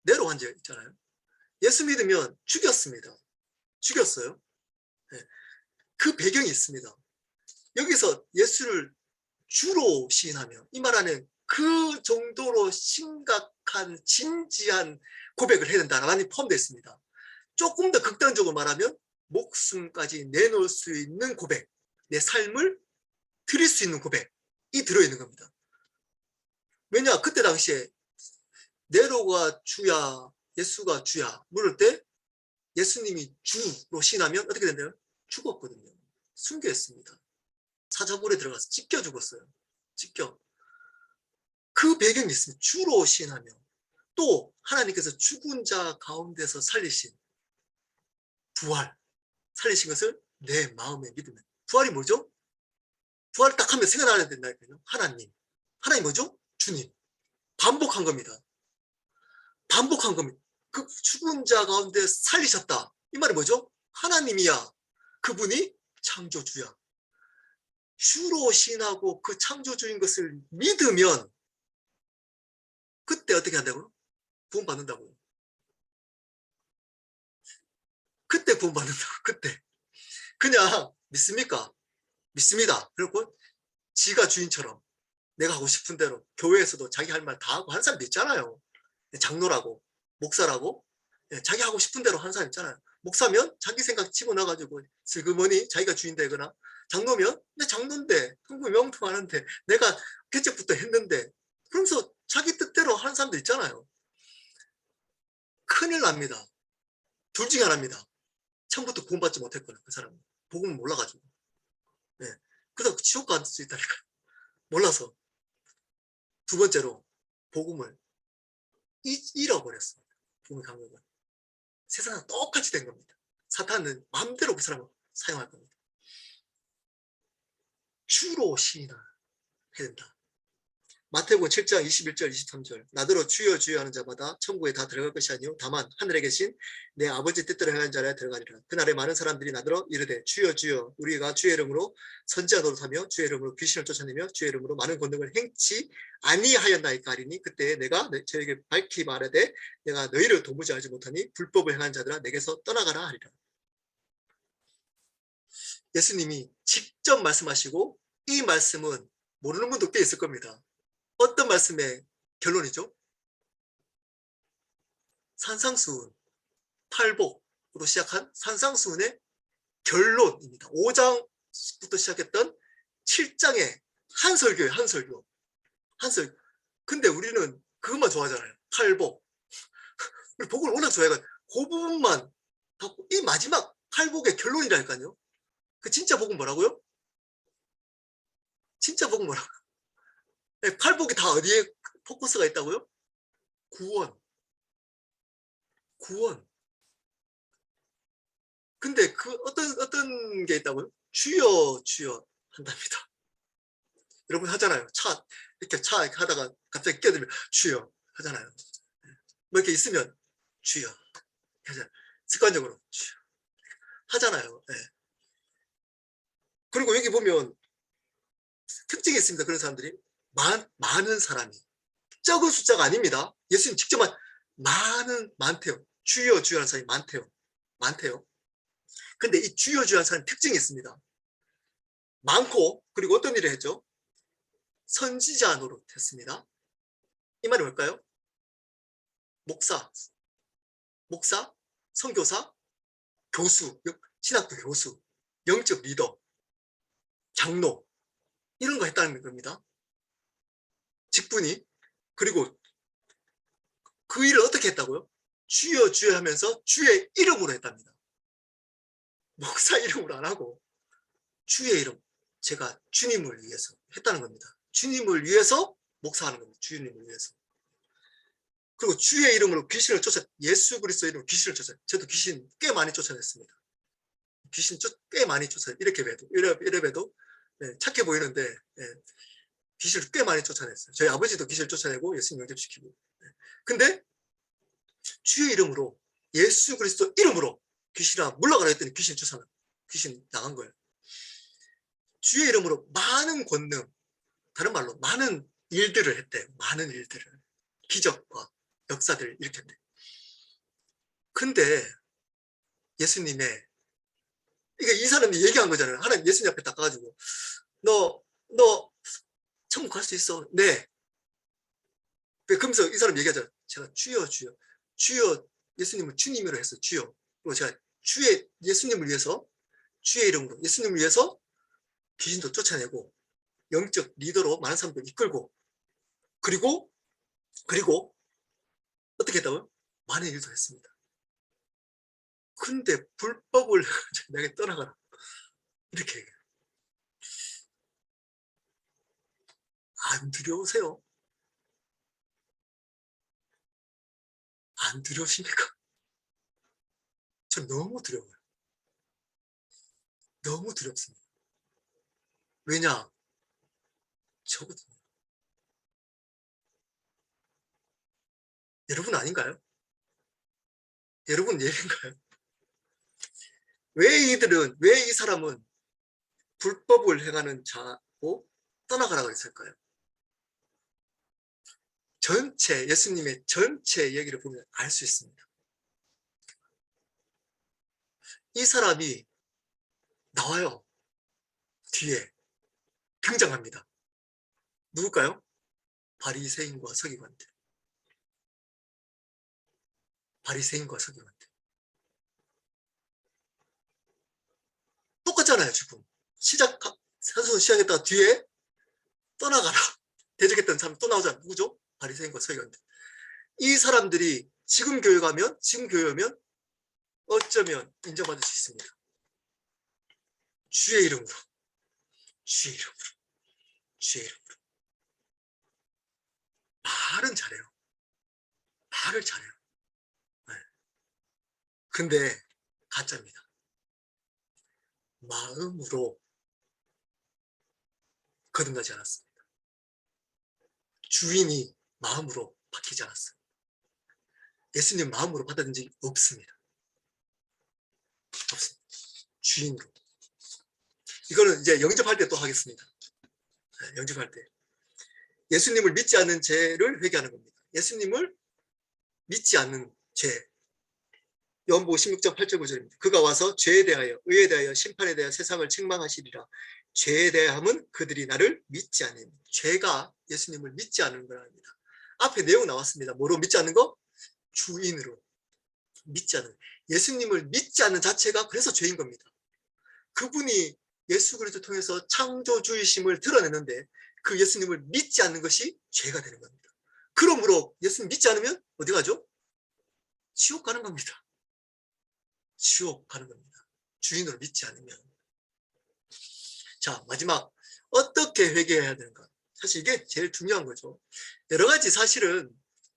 네로 황제 있잖아요. 예수 믿으면 죽였어요. 그 배경이 있습니다. 여기서 예수를 주로 시인하며, 이 말 안에 그 정도로 심각한 진지한 고백을 해야 된다는 말이 포함되어 있습니다. 조금 더 극단적으로 말하면 목숨까지 내놓을 수 있는 고백, 내 삶을 드릴 수 있는 고백이 들어있는 겁니다. 왜냐, 그때 당시에 네로가 주야, 예수가 주야 물을 때 예수님이 주로 시인하면 어떻게 된대요? 죽었거든요. 순교했습니다. 사자굴에 들어가서 찢겨 죽었어요. 찢겨. 그 배경이 있습니다. 주로 시인하며 또 하나님께서 죽은 자 가운데서 살리신 부활, 살리신 것을 내 마음에 믿으면. 부활이 뭐죠? 부활 딱 하면 생각나야 된다니까요. 하나님. 하나님 뭐죠? 주님. 반복한 겁니다. 반복한 겁니다. 그 죽은 자 가운데 살리셨다. 이 말이 뭐죠? 하나님이야. 그분이 창조주야. 주로 신하고 그 창조주인 것을 믿으면 그때 어떻게 한다고요? 구원받는다고요. 그때 구원받는다고. 그때. 그냥 믿습니까? 믿습니다. 그리고 지가 주인처럼 내가 하고 싶은 대로 교회에서도 자기 할 말 다 하고 하는 사람도 있잖아요. 장로라고 목사라고 자기 하고 싶은 대로 하는 사람 있잖아요. 목사면 자기 생각 집어넣어가지고 슬그머니 자기가 주인 되거나, 장로면 내 장로인데 흥부 명통하는데 내가 개척부터 했는데, 그러면서 자기 뜻대로 하는 사람도 있잖아요. 큰일 납니다. 둘 중에 하나입니다. 처음부터 구원받지 못했거나 그 사람은 복음을 몰라가지고, 그래서 지옥 갈 수 있다니까. 몰라서. 두 번째로 복음을 잃어버렸습니다. 복음의 감격은 세상과 똑같이 된 겁니다. 사탄은 마음대로 그 사람을 사용할 겁니다. 주로 시인해야 된다. 마태복음 7장 21절 23절 나더러 주여 주여 하는 자마다 천국에 다 들어갈 것이 아니요 다만 하늘에 계신 내 아버지 뜻대로 행하는 자라 들어가리라. 그날에 많은 사람들이 나더러 이르되 주여 주여 우리가 주의 이름으로 선지자 노릇하며 주의 이름으로 귀신을 쫓아내며 주의 이름으로 많은 권능을 행치 아니하였나이까 하리니 그때 내가 저에게 밝히 말하되 내가 너희를 도무지 알지 못하니 불법을 행하는 자들아 내게서 떠나가라 하리라. 예수님이 직접 말씀하시고 이 말씀은 모르는 분도 꽤 있을 겁니다. 어떤 말씀의 결론이죠? 산상수훈, 팔복으로 시작한 산상수훈의 결론입니다. 5장부터 시작했던 7장의 한 설교예요. 한 설교. 근데 우리는 그것만 좋아하잖아요. 팔복. 우리 복을 워낙 좋아해가지고 그 부분만 갖고 이 마지막 팔복의 결론이라니까요. 그 진짜 복은 뭐라고요? 진짜 복은 뭐라고요? 팔복이 다 어디에 포커스가 있다고요? 구원. 근데 그 어떤 게 있다고요? 주여 주여 한답니다. 여러분 하잖아요. 이렇게 하다가 갑자기 끼어들면 주여 하잖아요. 뭐 이렇게 있으면 주여 하잖아요. 습관적으로 주여 하잖아요. 네. 그리고 여기 보면 특징이 있습니다. 그런 사람들이 많은 사람이, 적은 숫자가 아닙니다. 예수님 직접만 많대요. 주여 주여 하는 사람이 많대요. 근데 이 주여 주여 하는 사람이 특징이 있습니다. 많고, 그리고 어떤 일을 했죠? 선지자 노릇했습니다. 이 말이 뭘까요? 목사, 선교사, 교수, 신학교 교수, 영적 리더, 장로 이런 거 했다는 겁니다. 직분이. 그리고 그 일을 어떻게 했다고요? 주여 주여 하면서 주의 이름으로 했답니다. 목사 이름으로 안 하고 주의 이름, 제가 주님을 위해서 했다는 겁니다. 주님을 위해서 목사하는 겁니다. 주님을 위해서. 그리고 주의 이름으로 귀신을 예수 그리스도 이름으로 귀신을 저도 귀신 꽤 많이 쫓아냈습니다. 귀신 꽤 많이 이렇게 봬도 착해 보이는데 귀신을 꽤 많이 쫓아냈어요. 저희 아버지도 귀신을 쫓아내고 예수님 영접시키고. 근데 주의 이름으로, 예수 그리스도 이름으로 귀신아 물러가라 했더니 귀신 나간 거예요. 주의 이름으로 많은 권능, 다른 말로 많은 일들을 했대요. 많은 일들을, 기적과 역사들을 일으켰대요. 근데 예수님의, 이 사람이 얘기한 거잖아요. 하나님 예수님 앞에 딱 가가지고 너 천국 갈 수 있어? 네. 그러면서 이 사람 얘기하잖아요. 제가 주여 예수님을 주님으로 했어요. 주여. 그리고 제가 예수님을 위해서, 주의 이름으로 예수님을 위해서 귀신도 쫓아내고 영적 리더로 많은 사람들 이끌고, 그리고 어떻게 했다고요? 많은 일도 했습니다. 근데 불법을 내게 떠나가라 이렇게 얘기해요. 두려우세요? 안 두려우십니까? 전 너무 두려워요. 너무 두렵습니다. 왜냐? 저거든요. 여러분 아닌가요? 여러분 예인가요? 왜 이 사람은 불법을 행하는 자고 떠나가라고 했을까요? 전체, 예수님의 전체 얘기를 보면 알 수 있습니다. 이 사람이 나와요. 뒤에 등장합니다. 누굴까요? 바리새인과 서기관들. 바리새인과 서기관들. 똑같잖아요, 지금. 산소 시작했다가 뒤에 떠나가라. 대적했던 사람 또 나오잖아요. 누구죠? 바리새인과 서기관들. 이 사람들이 지금 교회면 어쩌면 인정받을 수 있습니다. 주의 이름으로, 주의 이름으로, 주의 이름으로. 말은 잘해요. 말을 잘해요. 네. 근데 가짜입니다. 마음으로 거듭나지 않았습니다. 주인이 마음으로 바뀌지 않았어요. 예수님 마음으로 받아들인 적이 없습니다. 없습니다. 주인으로. 이거는 이제 영접할 때 또 하겠습니다. 네, 영접할 때. 예수님을 믿지 않는 죄를 회개하는 겁니다. 예수님을 믿지 않는 죄. 요한복음 16장 8절 9절입니다. 그가 와서 죄에 대하여 의에 대하여 심판에 대하여 세상을 책망하시리라. 죄에 대함은 그들이 나를 믿지 않는, 죄가 예수님을 믿지 않는 거랍니다. 앞에 내용 나왔습니다. 뭐로 믿지 않는 거? 주인으로 믿지 않는, 예수님을 믿지 않는 자체가 그래서 죄인 겁니다. 그분이 예수 그리스도 통해서 창조주이심을 드러냈는데 그 예수님을 믿지 않는 것이 죄가 되는 겁니다. 그러므로 예수님 믿지 않으면 어디 가죠? 지옥 가는 겁니다. 지옥 가는 겁니다. 주인으로 믿지 않으면. 자, 마지막 어떻게 회개해야 되는가? 사실 이게 제일 중요한 거죠. 여러 가지 사실은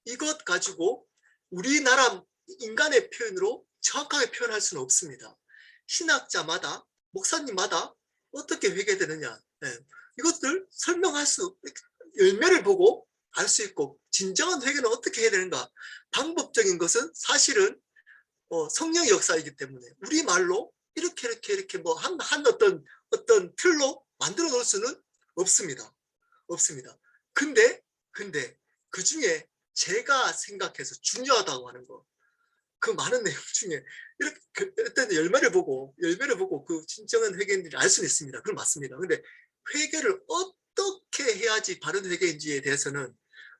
이것 가지고 우리나라 인간의 표현으로 정확하게 표현할 수는 없습니다. 신학자마다, 목사님마다 어떻게 회개되느냐, 네. 이것들 설명할 수, 열매를 보고 알 수 있고, 진정한 회개는 어떻게 해야 되는가? 방법적인 것은 사실은 성령의 역사이기 때문에 우리말로 이렇게 뭐 한 어떤 틀로 만들어 놓을 수는 없습니다. 없습니다. 근데 그 중에 제가 생각해서 중요하다고 하는 거, 그 많은 내용 중에 이렇게 어떤 열매를 보고 그 진정한 회개인지 알 수는 있습니다. 그건 맞습니다. 근데 회개를 어떻게 해야지 바른 회개인지에 대해서는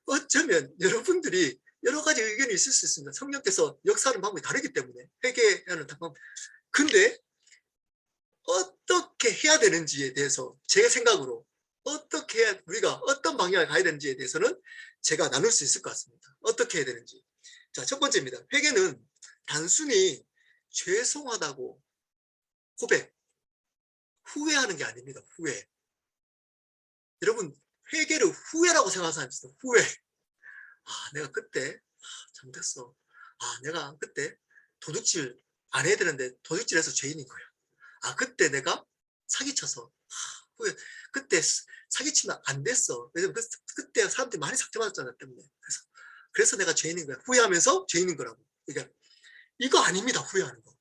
어쩌면 여러분들이 여러 가지 의견이 있을 수 있습니다. 성령께서 역사하는 방법이 다르기 때문에 회개하는 방법. 근데 어떻게 해야 되는지에 대해서 제 생각으로 어떻게 해야, 우리가 어떤 방향을 가야 되는지에 대해서는 제가 나눌 수 있을 것 같습니다. 어떻게 해야 되는지. 자, 첫 번째입니다. 회개는 단순히 죄송하다고 고백, 후회하는 게 아닙니다. 후회. 여러분, 회개를 후회라고 생각하는 사람이 있어요. 후회. 아, 내가 그때 잘못했어. 아, 내가 그때 도둑질 안 해야 되는데 도둑질해서 죄인인 거야. 아, 그때 내가 사기쳐서 후회. 그때 사기치면 안 됐어. 왜냐면 그때 사람들이 많이 상처받았잖아 때문에. 그래서 내가 죄인인 거야. 후회하면서 죄인인 거라고. 그러니까 이거 아닙니다. 후회하는 거.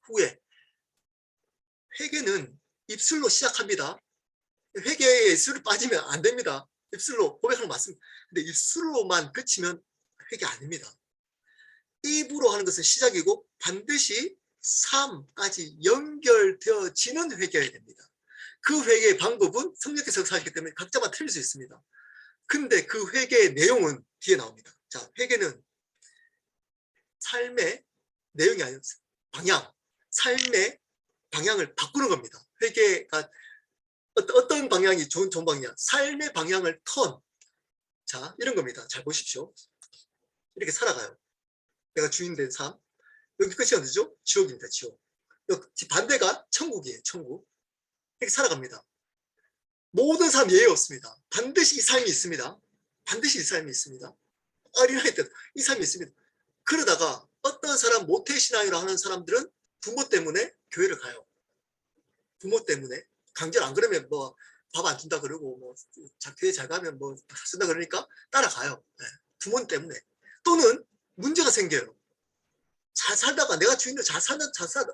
후회. 회개는 입술로 시작합니다. 회개에 입술이 빠지면 안 됩니다. 입술로 고백하는 거 맞습니다. 근데 입술로만 그치면 회개 아닙니다. 입으로 하는 것은 시작이고 반드시 삶까지 연결되어지는 회개여야 됩니다. 그 회개의 방법은 성령께서 역사하시기 때문에 각자마다 틀릴 수 있습니다. 근데 그 회개의 내용은 뒤에 나옵니다. 자, 회개는 삶의 내용이 아니라 방향, 삶의 방향을 바꾸는 겁니다. 회개가 어떤 방향이 좋은 방향, 삶의 방향을 자, 이런 겁니다. 잘 보십시오. 이렇게 살아가요. 내가 주인 된 삶. 여기 끝이 어디죠? 지옥입니다. 지옥. 여기 반대가 천국이에요. 천국. 이렇게 살아갑니다. 모든 삶 예외 없습니다. 반드시 이 삶이 있습니다. 반드시 이 삶이 있습니다. 어린아이 때도 이 삶이 있습니다. 그러다가 어떤 사람 모태신앙이라 하는 사람들은 부모 때문에 교회를 가요. 부모 때문에. 강제로 안 그러면 뭐 밥 안 준다 그러고 뭐 교회 잘 가면 뭐 쓴다 그러니까 따라가요. 네. 부모 때문에. 또는 문제가 생겨요. 잘 살다가 내가 주인을 잘 살다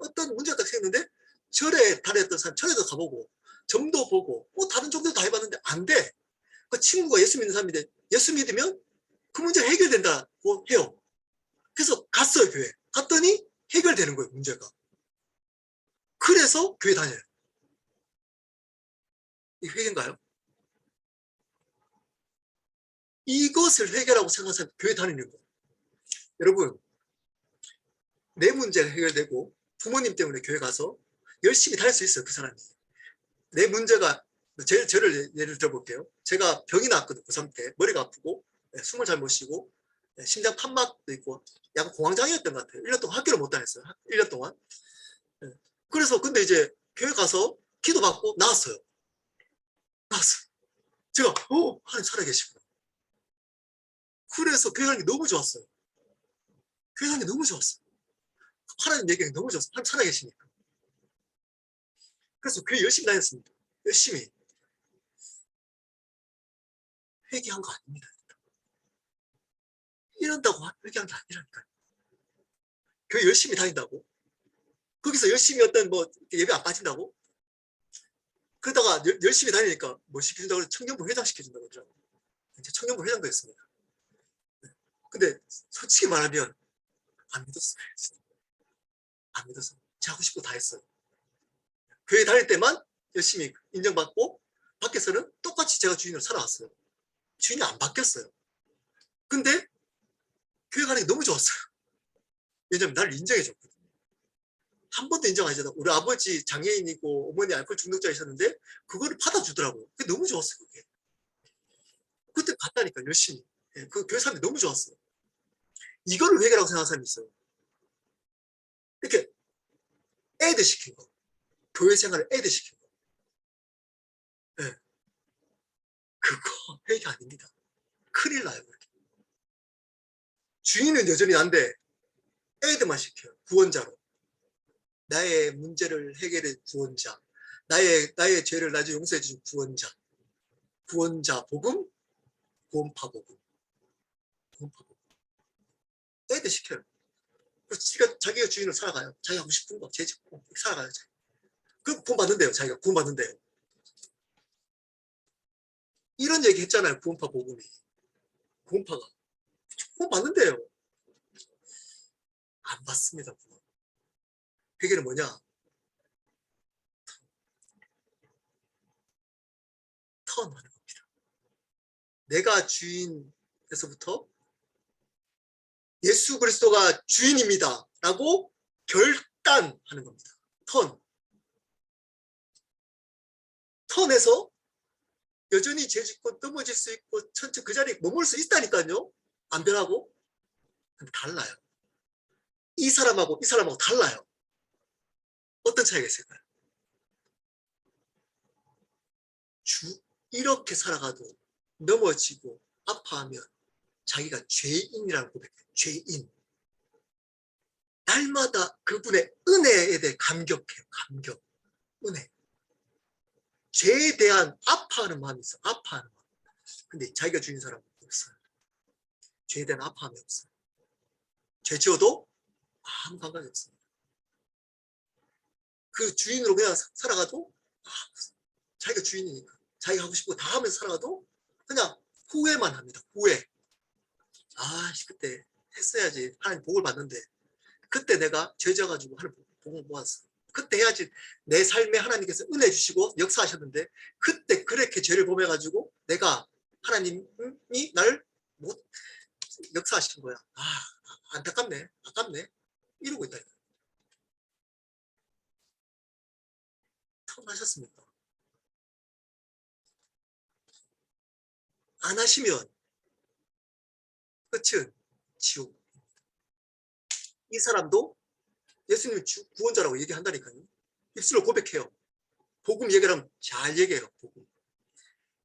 어떤 문제가 딱 생겼는데 절에 다녔던 사람 절에도 가보고 점도 보고 뭐 다른 종교도 다 해봤는데 안 돼. 그 친구가 예수 믿는 사람인데 예수 믿으면 그 문제가 해결된다고 해요. 그래서 갔어요. 교회 갔더니 해결되는 거예요. 문제가. 그래서 교회 다녀요. 이 회개인가요? 이것을 회개라고 생각하는 사람이 교회 다니는 거예요. 여러분, 내 문제가 해결되고 부모님 때문에 교회 가서 열심히 다닐 수 있어요. 그 사람이. 내 문제가 저를 예를 들어볼게요. 제가 병이 났거든요. 고3 때 머리가 아프고 숨을 잘 못 쉬고 심장 판막도 있고 약간 공황장애였던 것 같아요. 1년 동안 학교를 못 다녔어요. 1년 동안. 그래서 근데 이제 교회 가서 기도받고 나왔어요. 나왔어요. 제가 하나님 살아계시구나. 그래서 교회 가는 게 너무 좋았어요. 교회 가는 게 너무 좋았어요. 하나님 얘기가 너무 좋았어요. 하나님 살아계시니까. 그래서 교회 열심히 다녔습니다. 열심히. 회개한 거 아닙니다. 이런다고 회개한 게 아니라니까요. 교회 열심히 다닌다고? 거기서 열심히 어떤 뭐 예배 안 빠진다고? 그러다가 열심히 다니니까 뭐 시켜준다고 청년부 회장 시켜준다고 그러더라고요. 이제 청년부 회장도 했습니다. 근데 솔직히 말하면 안 믿었어요. 안 믿었어요. 제가 하고 싶은 거 다 했어요. 교회 다닐 때만 열심히 인정받고 밖에서는 똑같이 제가 주인으로 살아왔어요. 주인이 안 바뀌었어요. 근데 교회 가는 게 너무 좋았어요. 왜냐면 나를 인정해줬거든요. 한 번도 인정 안 해주잖아. 우리 아버지 장애인이고 어머니 알코올 중독자이셨는데 그거를 받아주더라고요. 그게 너무 좋았어요. 그게. 그때 갔다니까 열심히. 그 교회 사람이 너무 좋았어요. 이거를 회개라고 생각하는 사람이 있어요. 이렇게 애드 시킨 거. 교회 생활을 애드 시킨 거. 네. 그거 회개 아닙니다. 큰일 나요. 그렇게. 주인은 여전히 난데 애드만 시켜요. 구원자로. 나의 문제를 해결해 구원자. 나의 죄를 나중에 용서해 주신 구원자. 구원자 복음, 구원파 복음. 구원파 복음. 애드 시켜요. 그래서 자기가 주인을 살아가요. 자기가 하고 싶은 거, 죄짓고 살아가요. 그럼 구원 받는데요. 자기가 구원 받는데요. 이런 얘기 했잖아요. 구원파 복음이. 구원파가. 구원 받는데요. 안 받습니다. 구원. 회개는 뭐냐? 턴하는 겁니다. 내가 주인에서부터 예수 그리스도가 주인입니다. 라고 결단하는 겁니다. 턴에서 여전히 죄짓고 넘어질 수 있고 천천히 그 자리에 머물 수 있다니까요. 안 변하고. 근데 달라요. 이 사람하고 이 사람하고 달라요. 어떤 차이가 있을까요? 이렇게 살아가도 넘어지고 아파하면 자기가 죄인이라는 고백해요. 죄인. 날마다 그분의 은혜에 대해 감격해요. 감격. 은혜. 죄에 대한 아파하는 마음이 있어. 아파하는 마음. 근데 자기가 주인 사람은 없어요. 죄에 대한 아파함이 없어요. 죄 지어도 아무 감각이 없습니다. 그 주인으로 그냥 살아가도 자기가 주인이니까 자기가 하고 싶은 거 다 하면서 살아가도 그냥 후회만 합니다. 후회. 그때 했어야지. 하나님 복을 받는데 그때 내가 죄 지어가지고 하나님 복을 모았어. 그때 해야지. 내 삶에 하나님께서 은혜 주시고 역사하셨는데 그때 그렇게 죄를 범해가지고 내가 하나님이 나를 못 역사하신 거야. 안타깝네. 아깝네. 이러고 있다. 하셨습니까? 안 하시면 끝은 지옥. 이 사람도 예수님 구원자라고 얘기한다니까요. 입술로 고백해요. 복음 얘기하면 잘 얘기해요. 복음.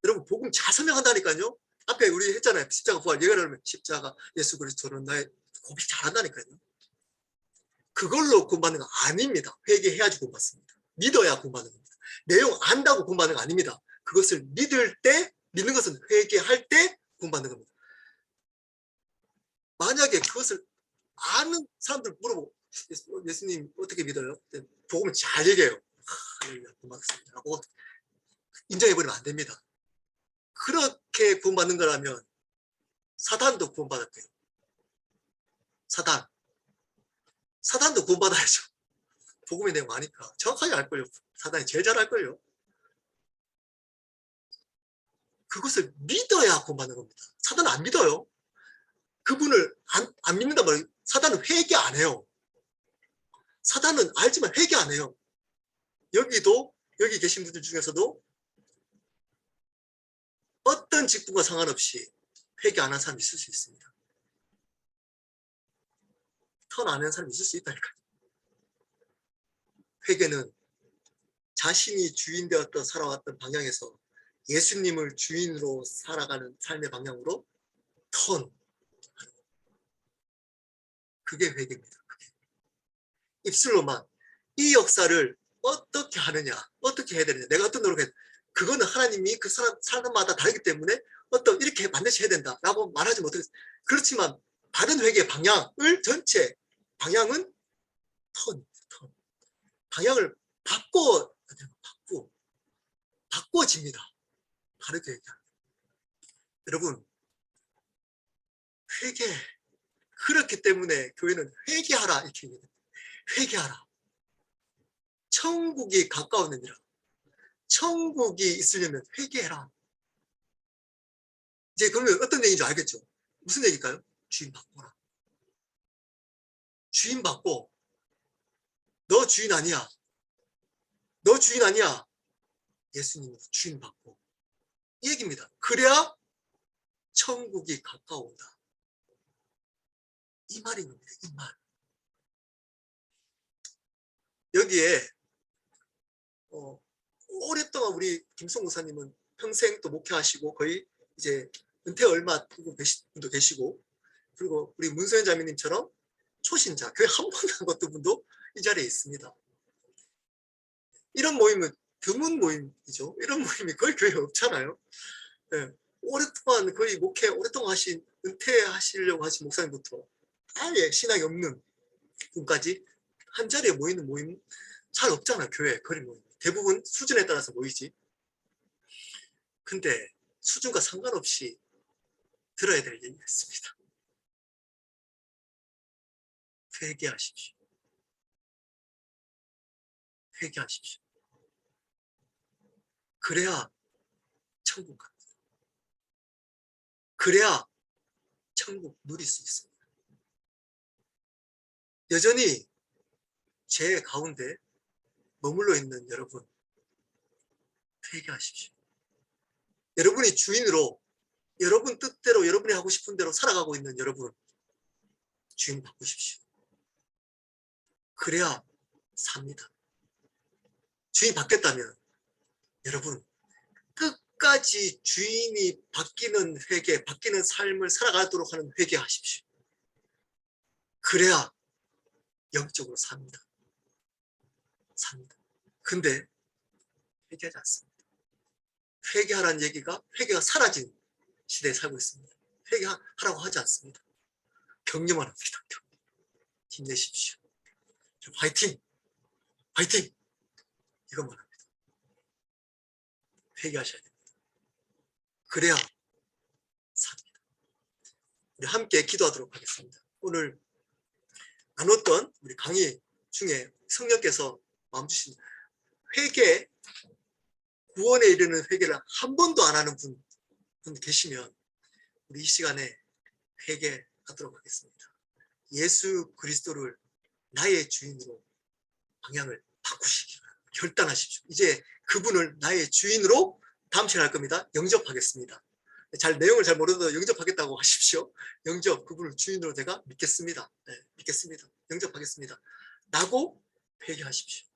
여러분 복음 잘 설명한다니까요. 앞에 우리 했잖아요. 십자가 부활 얘기를 하면 십자가 예수 그리스도는 나의 고백 잘한다니까요. 그걸로 구원받는 거 아닙니다. 회개해야지 구원받습니다. 믿어야 구원받는 겁니다. 내용 안다고 구원받는 거 아닙니다. 그것을 믿는 것은 회개할 때 구원받는 겁니다. 만약에 그것을 아는 사람들 물어보고 예수님 어떻게 믿어요? 복음을 잘 얘기해요. 구원받았습니다 라고 인정해버리면 안 됩니다. 그렇게 구원받는 거라면 사단도 구원받았대요. 사단도 구원받아야죠. 복음의 내용 아니까 정확하게 알걸요. 사단이 제일 잘 알걸요. 그것을 믿어야 구원받는 겁니다. 사단은 안 믿어요. 그분을 안 믿는단 말이에요. 사단은 회개 안 해요. 사단은 알지만 회개 안 해요. 여기 계신 분들 중에서도 어떤 직분과 상관없이 회개 안 한 사람이 있을 수 있습니다. 턴 안 하는 사람이 있을 수 있다니까요. 회개는 자신이 주인 되었던 살아왔던 방향에서 예수님을 주인으로 살아가는 삶의 방향으로 턴. 그게 회개입니다. 입술로만 이 역사를 어떻게 하느냐, 어떻게 해야 되느냐, 내가 어떤 노력을 해야 되느냐, 그거는 하나님이 그 사람마다 다르기 때문에 이렇게 반드시 해야 된다라고 말하지 못하겠어요. 그렇지만 바른 회개의 방향을 방향은 턴. 방향을 바꿔집니다. 바르게 얘기합니다. 여러분, 회개. 그렇기 때문에 교회는 회개하라 이렇게 얘기합니다. 회개하라. 천국이 가까우느니라. 천국이 있으려면 회개해라. 이제 그러면 어떤 얘기인지 알겠죠? 무슨 얘기일까요? 주인 바꿔라. 주인 바꿔. 너 주인 아니야. 너 주인 아니야. 예수님 주인 바꿔. 이 얘기입니다. 그래야 천국이 가까워온다. 이 말인 겁니다. 이 말. 여기에 오랫동안 우리 김성 목사님은 평생 또 목회하시고 거의 이제 은퇴 얼마 되신 분도 계시고, 그리고 우리 문소연 자매님처럼 초신자, 교회 한 번 간 것도 분도 이 자리에 있습니다. 이런 모임은 드문 모임이죠. 이런 모임이 거의 교회에 없잖아요. 네. 오랫동안 거의 목회 오랫동안 은퇴하시려고 하신 목사님부터 아예 신앙이 없는 분까지 한 자리에 모이는 모임 잘 없잖아요. 교회 거리 모임. 대부분 수준에 따라서 모이지. 근데 수준과 상관없이 들어야 될 얘기가 있습니다. 회개하십시오. 회개하십시오. 그래야 천국 갑니다. 그래야 천국 누릴 수 있습니다. 여전히 죄 가운데 머물러 있는 여러분, 회개하십시오. 여러분이 주인으로 여러분 뜻대로 여러분이 하고 싶은 대로 살아가고 있는 여러분, 주인 바꾸십시오. 그래야 삽니다. 주인 바뀌었다면 여러분 끝까지 주인이 바뀌는 회개, 바뀌는 삶을 살아가도록 하는 회개하십시오. 그래야 영적으로 삽니다. 근데 회개하지 않습니다. 회개하라는 얘기가 회개가 사라진 시대에 살고 있습니다. 회개하라고 하지 않습니다. 격려만 합니다. 힘내십시오. 화이팅! 화이팅! 이것만 합니다. 회개하셔야 됩니다. 그래야 삽니다. 우리 함께 기도하도록 하겠습니다. 오늘 나눴던 우리 강의 중에 성령께서 마음 주신 회개, 구원에 이르는 회개를 한 번도 안 하는 분 계시면 우리 이 시간에 회개하도록 하겠습니다. 예수 그리스도를 나의 주인으로 방향을 바꾸시기 바랍니다. 결단하십시오. 이제 그분을 나의 주인으로 다음 시간에 할 겁니다. 영접하겠습니다. 내용을 잘 모르도 영접하겠다고 하십시오. 그분을 주인으로 내가 믿겠습니다. 네, 믿겠습니다. 영접하겠습니다. 라고 회개하십시오.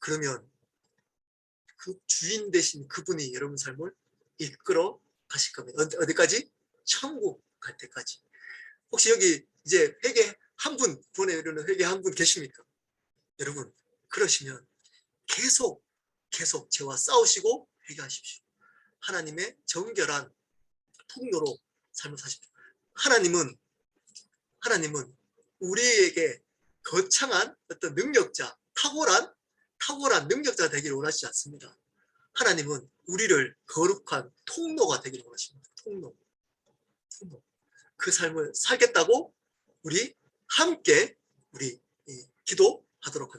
그러면 그 주인 되신 그분이 여러분 삶을 이끌어 가실 겁니다. 어디까지? 천국 갈 때까지. 혹시 여기 이제 회개 한 분, 구원에 이르는 회개 한 분 계십니까? 여러분, 그러시면 계속 죄와 싸우시고 회개하십시오. 하나님의 정결한 통로로 삶을 사십시오. 하나님은 우리에게 거창한 어떤 능력자, 탁월한 능력자 되기를 원하시지 않습니다. 하나님은 우리를 거룩한 통로가 되기를 원하십니다. 통로. 그 삶을 살겠다고 우리 함께 기도하도록 하겠습니다.